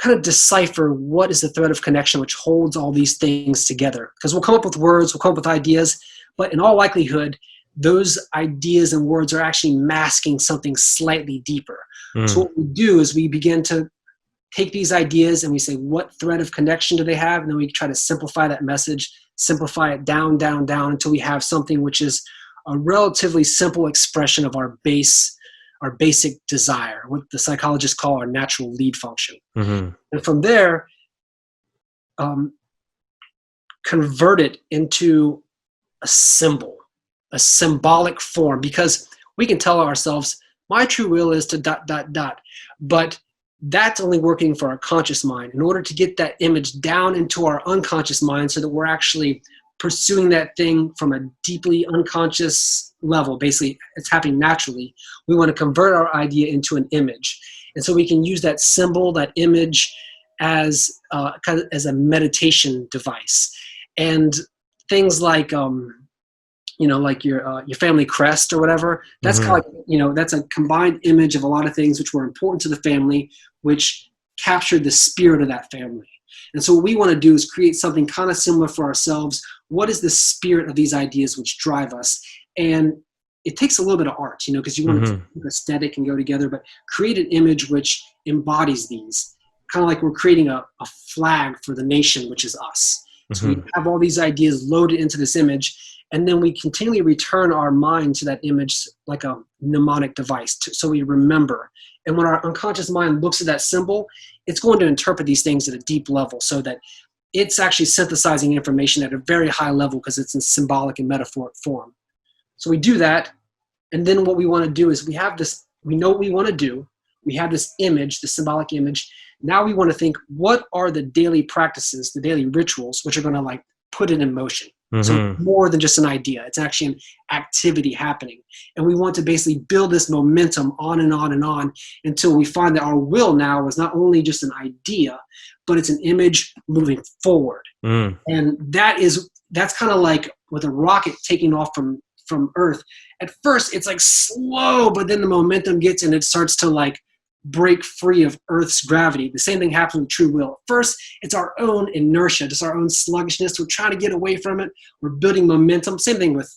kind of decipher what is the thread of connection which holds all these things together. Because we'll come up with words, we'll come up with ideas, but in all likelihood, those ideas and words are actually masking something slightly deeper. So what we do is we begin to take these ideas and we say, what thread of connection do they have? And then we try to simplify that message, simplify it down, down, down until we have something which is a relatively simple expression of our basic desire, what the psychologists call our natural lead function. And from there, convert it into a symbol, a symbolic form, because we can tell ourselves, my true will is to ... But that's only working for our conscious mind. In order to get that image down into our unconscious mind so that we're actually pursuing that thing from a deeply unconscious level, basically it's happening naturally, we want to convert our idea into an image. And so we can use that symbol, that image, as as a meditation device. And things like like your family crest or whatever, that's kind of like, that's a combined image of a lot of things which were important to the family, which captured the spirit of that family. And so what we want to do is create something kind of similar for ourselves. What is the spirit of these ideas which drive us? And it takes a little bit of art, because you want to keep aesthetic and go together, but create an image which embodies these, kind of like we're creating a flag for the nation, which is us. So we have all these ideas loaded into this image, and then we continually return our mind to that image like a mnemonic device, so we remember. And when our unconscious mind looks at that symbol, it's going to interpret these things at a deep level so that it's actually synthesizing information at a very high level because it's in symbolic and metaphoric form. So we do that, and then what we want to do is we know what we want to do. We have this image, the symbolic image. Now we want to think, what are the daily practices, the daily rituals, which are going to put it in motion? So more than just an idea, it's actually an activity happening. And we want to basically build this momentum on and on and on until we find that our will now is not only just an idea, but it's an image moving forward. And that's kind of like with a rocket taking off from Earth. At first it's slow, but then the momentum gets and it starts to break free of Earth's gravity. The same thing happens with true will. First, it's our own inertia, just our own sluggishness. We're trying to get away from it. We're building momentum. Same thing with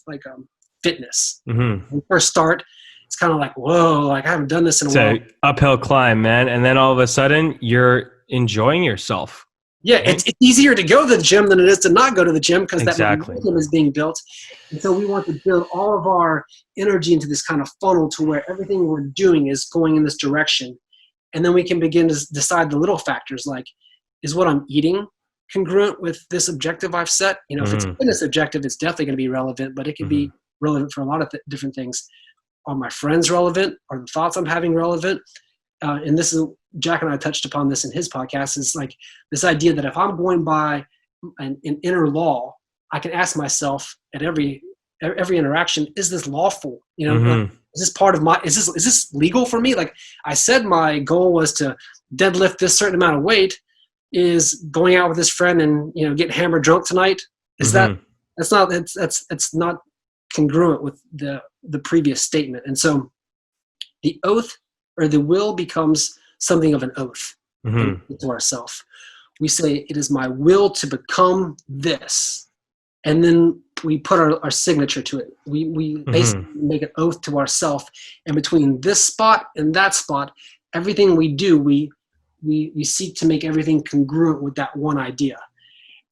fitness. When we first start, it's kind of whoa, I haven't done this in a while. It's an uphill climb, man. And then all of a sudden you're enjoying yourself. Yeah, right? it's easier to go to the gym than it is to not go to the gym because Exactly. that momentum is being built. And so we want to build all of our energy into this kind of funnel to where everything we're doing is going in this direction. And then we can begin to decide the little factors like, is what I'm eating congruent with this objective I've set? You know, if it's a fitness objective, it's definitely going to be relevant, but it can be relevant for a lot of different things. Are my friends relevant? Are the thoughts I'm having relevant? And this is, Jack and I touched upon this in his podcast, is like this idea that if I'm going by an inner law, I can ask myself at every interaction, is this lawful? You know, like, is this part of my, is this legal for me? Like I said, my goal was to deadlift this certain amount of weight. Is going out with this friend and, you know, getting hammered drunk tonight? Is that's not congruent with the previous statement. And so the oath or the will becomes something of an oath to ourselves. We say, it is my will to become this. And then we put our signature to it. We basically make an oath to ourselves. And between this spot and that spot, everything we do, we seek to make everything congruent with that one idea.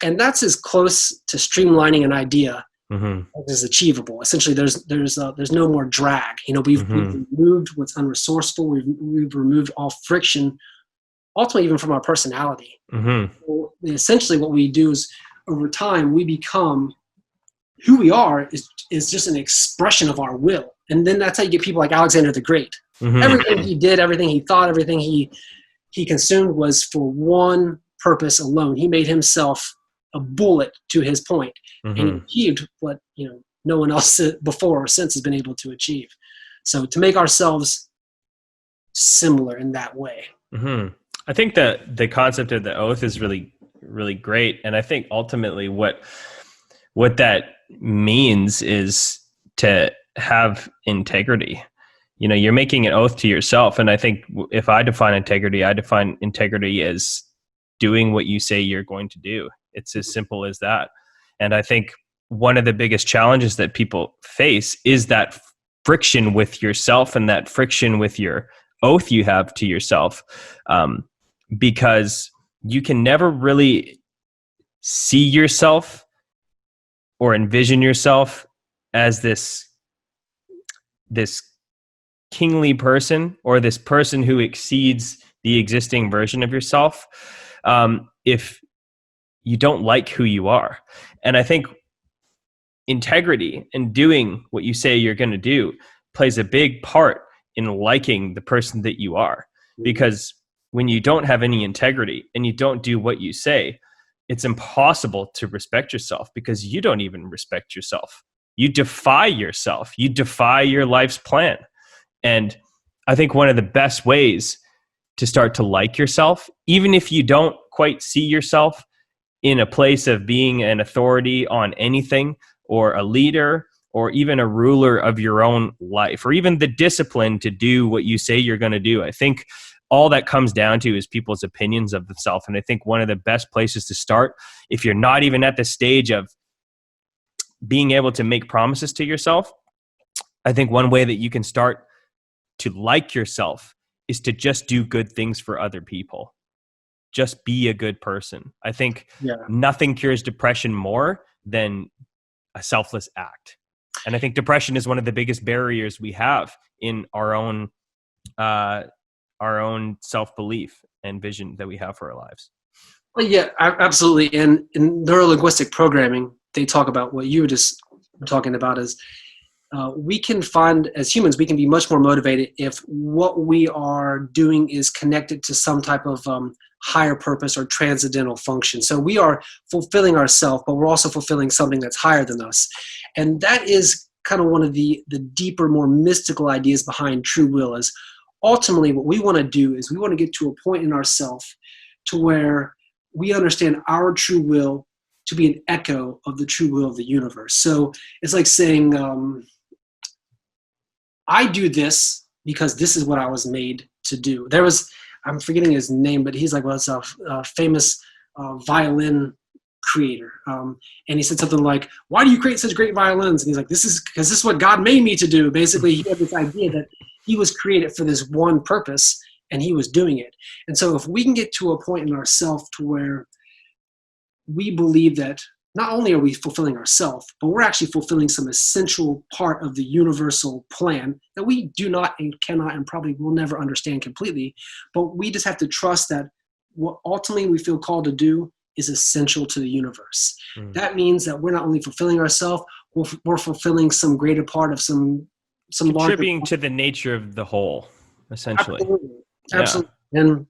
And that's as close to streamlining an idea as is achievable. Essentially, there's no more drag. You know, we've removed what's unresourceful. We've removed all friction, ultimately even from our personality. So essentially, what we do is over time we become who we are is just an expression of our will. And then that's how you get people like Alexander the Great. Everything he did, everything he thought, everything he consumed was for one purpose alone. He made himself a bullet to his point, and he achieved what, you know, no one else before or since has been able to achieve. So to make ourselves similar in that way. I think that the concept of the oath is really, really great. And I think ultimately what that means is to have integrity. You know, you're making an oath to yourself. And I think if I define integrity as doing what you say you're going to do. It's as simple as that. And I think one of the biggest challenges that people face is that friction with yourself and that friction with your oath you have to yourself, because you can never really see yourself or envision yourself as this kingly person or this person who exceeds the existing version of yourself, if you don't like who you are. And I think integrity and doing what you say you're going to do plays a big part in liking the person that you are. Because when you don't have any integrity and you don't do what you say, it's impossible to respect yourself because you don't even respect yourself. You defy yourself. You defy your life's plan. And I think one of the best ways to start to like yourself, even if you don't quite see yourself in a place of being an authority on anything or a leader or even a ruler of your own life or even the discipline to do what you say you're going to do, I think all that comes down to is people's opinions of themselves. And I think one of the best places to start, if you're not even at the stage of being able to make promises to yourself, I think one way that you can start to like yourself is to just do good things for other people. Just be a good person. I think nothing cures depression more than a selfless act. And I think depression is one of the biggest barriers we have in our own self-belief and vision that we have for our lives. Well, yeah, absolutely. And in neurolinguistic programming, they talk about what you were just talking about is we can find, as humans, we can be much more motivated if what we are doing is connected to some type of higher purpose or transcendental function. So we are fulfilling ourselves, but we're also fulfilling something that's higher than us. And that is kind of one of the deeper, more mystical ideas behind true will is ultimately what we want to do is we want to get to a point in ourselves to where we understand our true will to be an echo of the true will of the universe. So it's like saying, I do this because this is what I was made to do. There was, I'm forgetting his name, but he's like, well, it's a famous violin creator. And he said something like, why do you create such great violins? And he's like, this is because this is what God made me to do. Basically, he had this idea that he was created for this one purpose and he was doing it. And so if we can get to a point in ourselves to where we believe that not only are we fulfilling ourselves, but we're actually fulfilling some essential part of the universal plan that we do not and cannot and probably will never understand completely. But we just have to trust that what ultimately we feel called to do is essential to the universe. That means that we're not only fulfilling ourselves, we're fulfilling some greater part of some contributing to the nature of the whole, essentially. Absolutely. And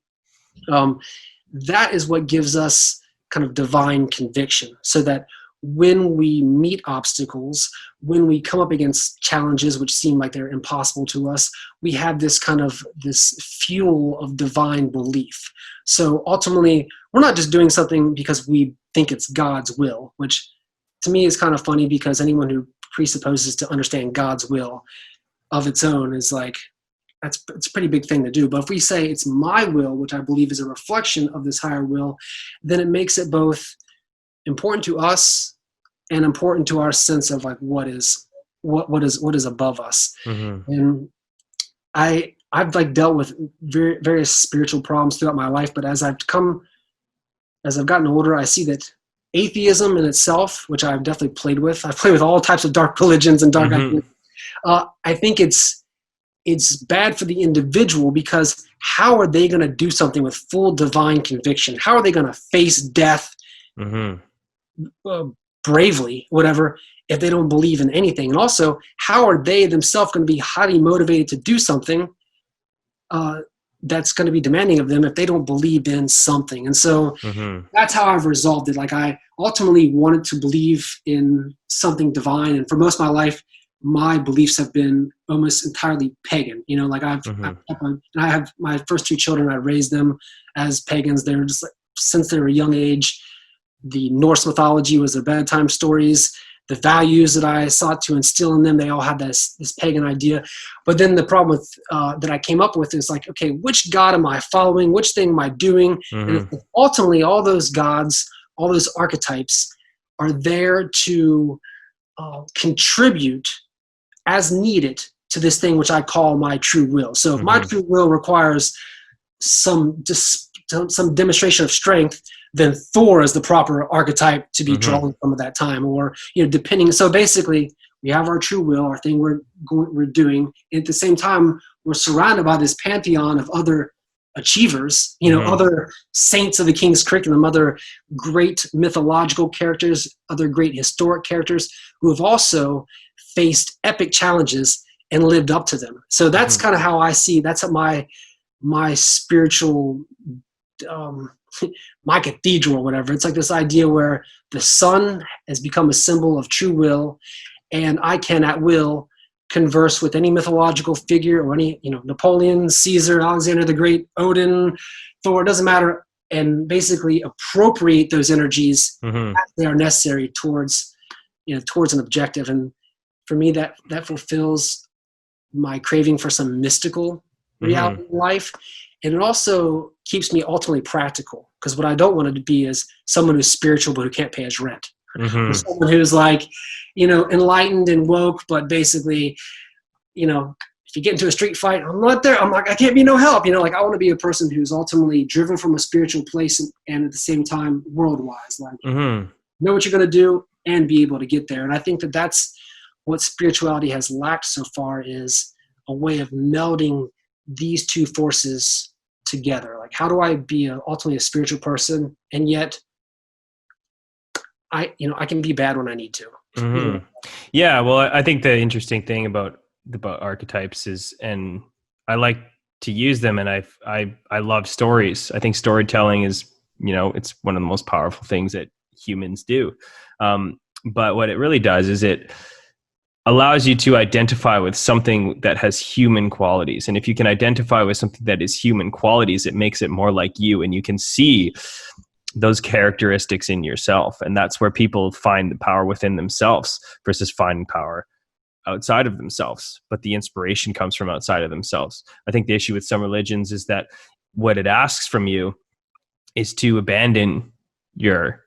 that is what gives us kind of divine conviction, so that when we meet obstacles, when we come up against challenges which seem like they're impossible to us, we have this fuel of divine belief. So ultimately, we're not just doing something because we think it's God's will, which to me is kind of funny, because anyone who presupposes to understand God's will of its own is like, it's a pretty big thing to do. But if we say it's my will, which I believe is a reflection of this higher will, then it makes it both important to us and important to our sense of like what is above us. And I've like dealt with various spiritual problems throughout my life, but as I've gotten older, I see that atheism in itself, which I've definitely played with, I've played with all types of dark religions and dark ideas. I think it's bad for the individual, because how are they going to do something with full divine conviction? How are they going to face death bravely, whatever, if they don't believe in anything? And also, how are they themselves going to be highly motivated to do something that's going to be demanding of them if they don't believe in something? And so that's how I've resolved it. Like, I ultimately wanted to believe in something divine, and for most of my life, my beliefs have been almost entirely pagan. You know, like I have my first two children, I raised them as pagans. They're just like, since they were a young age, the Norse mythology was their bedtime stories. The values that I sought to instill in them, they all had this pagan idea. But then the problem with that I came up with is like, okay, which God am I following? Which thing am I doing? And ultimately, all those gods, all those archetypes are there to contribute as needed to this thing which I call my true will. So if my true will requires some demonstration of strength, then Thor is the proper archetype to be drawn from at that time, or, you know, depending. So basically, we have our true will, our thing we're doing. And at the same time, we're surrounded by this pantheon of other achievers, you know, other saints of the King's curriculum, other great mythological characters, other great historic characters who have also faced epic challenges and lived up to them. So that's kind of how I see, that's my spiritual, my cathedral, whatever. It's like this idea where the sun has become a symbol of true will, and I can at will converse with any mythological figure, or any, you know, Napoleon, Caesar, Alexander the Great, Odin, Thor, doesn't matter, and basically appropriate those energies as they are necessary towards an objective. And for me, that fulfills my craving for some mystical reality in life. And it also keeps me ultimately practical, because what I don't want to be is someone who's spiritual but who can't pay his rent. Or someone who's like, you know, enlightened and woke, but basically, you know, if you get into a street fight, I'm not there. I'm like, I can't be no help. You know, like, I want to be a person who's ultimately driven from a spiritual place and at the same time world-wise. Like, know what you're going to do and be able to get there. And I think that that's what spirituality has lacked so far, is a way of melding these two forces together. Like, how do I be ultimately a spiritual person, and yet I can be bad when I need to. Yeah. Well, I think the interesting thing about archetypes is, and I like to use them, and I love stories. I think storytelling is, you know, it's one of the most powerful things that humans do. But what it really does is it allows you to identify with something that has human qualities. And if you can identify with something that is human qualities, it makes it more like you, and you can see those characteristics in yourself. And that's where people find the power within themselves versus finding power outside of themselves. But the inspiration comes from outside of themselves. I think the issue with some religions is that what it asks from you is to abandon your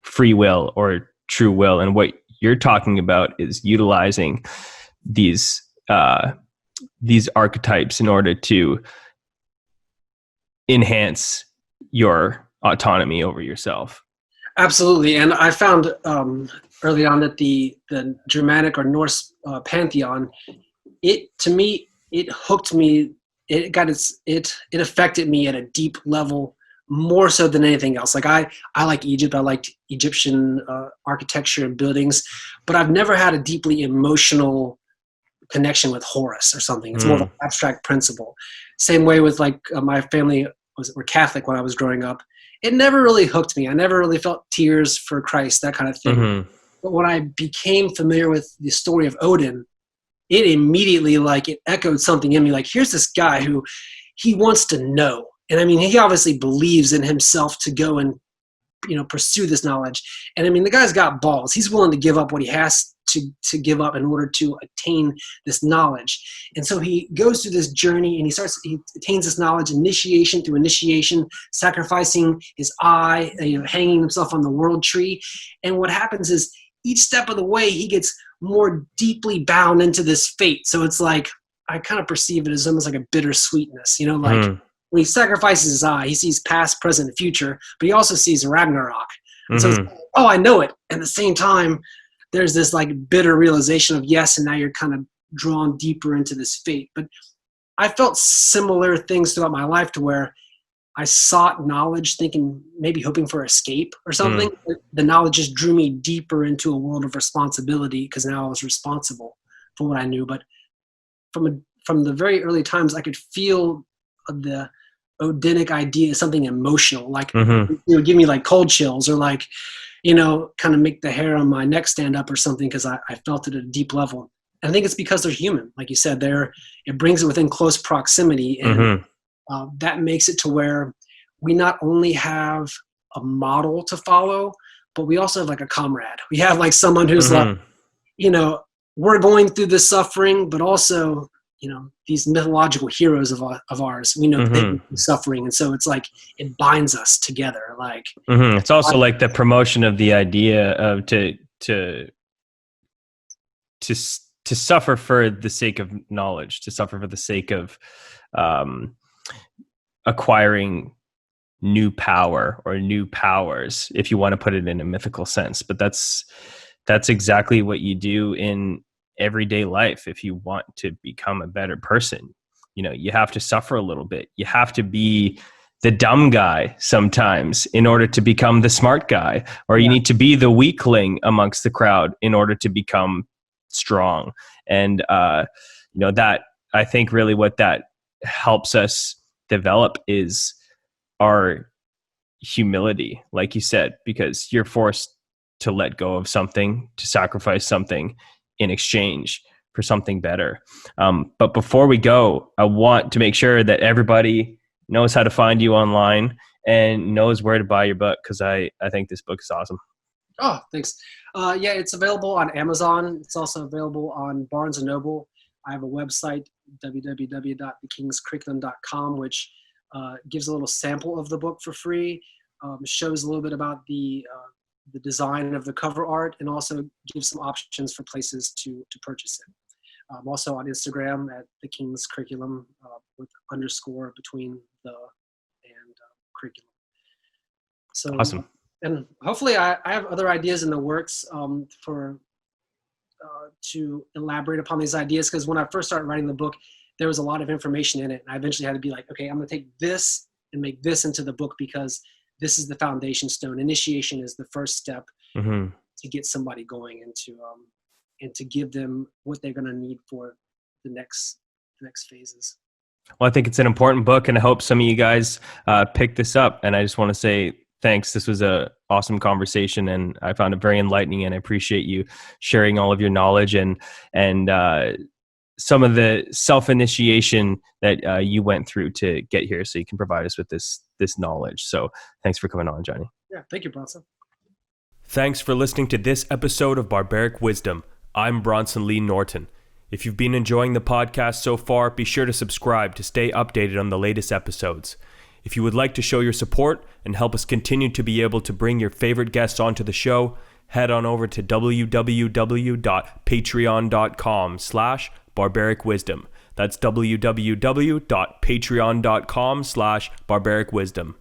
free will or true will. And what you're talking about is utilizing these archetypes in order to enhance your autonomy over yourself. Absolutely. And I found early on that the Germanic or Norse pantheon, to me, it hooked me. It affected me at a deep level, more so than anything else. Like I like Egypt. I liked Egyptian architecture and buildings, but I've never had a deeply emotional connection with Horus or something. It's more of an abstract principle. Same way with like my family were Catholic when I was growing up. It never really hooked me. I never really felt tears for Christ, that kind of thing. Mm-hmm. But when I became familiar with the story of Odin, it immediately, like, it echoed something in me. Like, here's this guy who he wants to know. And I mean, he obviously believes in himself to go and, pursue this knowledge. And I mean, the guy's got balls. He's willing to give up what he has to give up in order to attain this knowledge. And so he goes through this journey and he attains this knowledge, initiation through initiation, sacrificing his eye, hanging himself on the world tree. And what happens is each step of the way, he gets more deeply bound into this fate. So it's like, I kind of perceive it as almost like a bittersweetness, when he sacrifices his eye, he sees past, present, and future, but he also sees Ragnarok. And so it's like, oh, I know it. At the same time, there's this like bitter realization of yes, and now you're kind of drawn deeper into this fate. But I felt similar things throughout my life to where I sought knowledge, maybe hoping for escape or something. The knowledge just drew me deeper into a world of responsibility because now I was responsible for what I knew. But from the very early times, I could feel the Odinic idea as something emotional, like it would give me like cold chills or like, kind of make the hair on my neck stand up or something because I felt it at a deep level. And I think it's because they're human. Like you said, it brings it within close proximity. And that makes it to where we not only have a model to follow, but we also have like a comrade. We have like someone who's like, we're going through this suffering, but also, these mythological heroes of ours, we know they've been suffering. And so it's like, it binds us together. Like, it's also like the promotion of the idea of to suffer for the sake of knowledge, to suffer for the sake of acquiring new power or new powers, if you want to put it in a mythical sense. But that's exactly what you do in everyday life. If you want to become a better person, you have to suffer a little bit. You have to be the dumb guy sometimes in order to become the smart guy, or you need to be the weakling amongst the crowd in order to become strong. And that, I think really what that helps us develop is our humility, like you said, because you're forced to let go of something, to sacrifice something in exchange for something better. But before we go, I want to make sure that everybody knows how to find you online and knows where to buy your book, because I think this book is awesome. Oh, thanks. It's available on Amazon. It's also available on Barnes and Noble. I have a website, www.thekingscurriculum.com, which gives a little sample of the book for free, shows a little bit about the design of the cover art, and also gives some options for places to purchase it. I'm also on Instagram at The King's Curriculum with underscore between the and curriculum. So awesome. And hopefully I have other ideas in the works to elaborate upon these ideas, because when I first started writing the book, there was a lot of information in it. And I eventually had to be like, okay, I'm going to take this and make this into the book, because this is the foundation stone. Initiation is the first step to get somebody going into and to give them what they're going to need for the next phases. Well, I think it's an important book, and I hope some of you guys pick this up. And I just want to say thanks. This was a awesome conversation, and I found it very enlightening, and I appreciate you sharing all of your knowledge and some of the self-initiation that you went through to get here, so you can provide us with this knowledge. So thanks for coming on, Johnny. Yeah, thank you, Bronson. Thanks for listening to this episode of Barbaric Wisdom. I'm Bronson Lee Norton. If you've been enjoying the podcast so far, be sure to subscribe to stay updated on the latest episodes. If you would like to show your support and help us continue to be able to bring your favorite guests onto the show, head on over to www.patreon.com/Barbaric Wisdom. That's www.patreon.com/Barbaric Wisdom.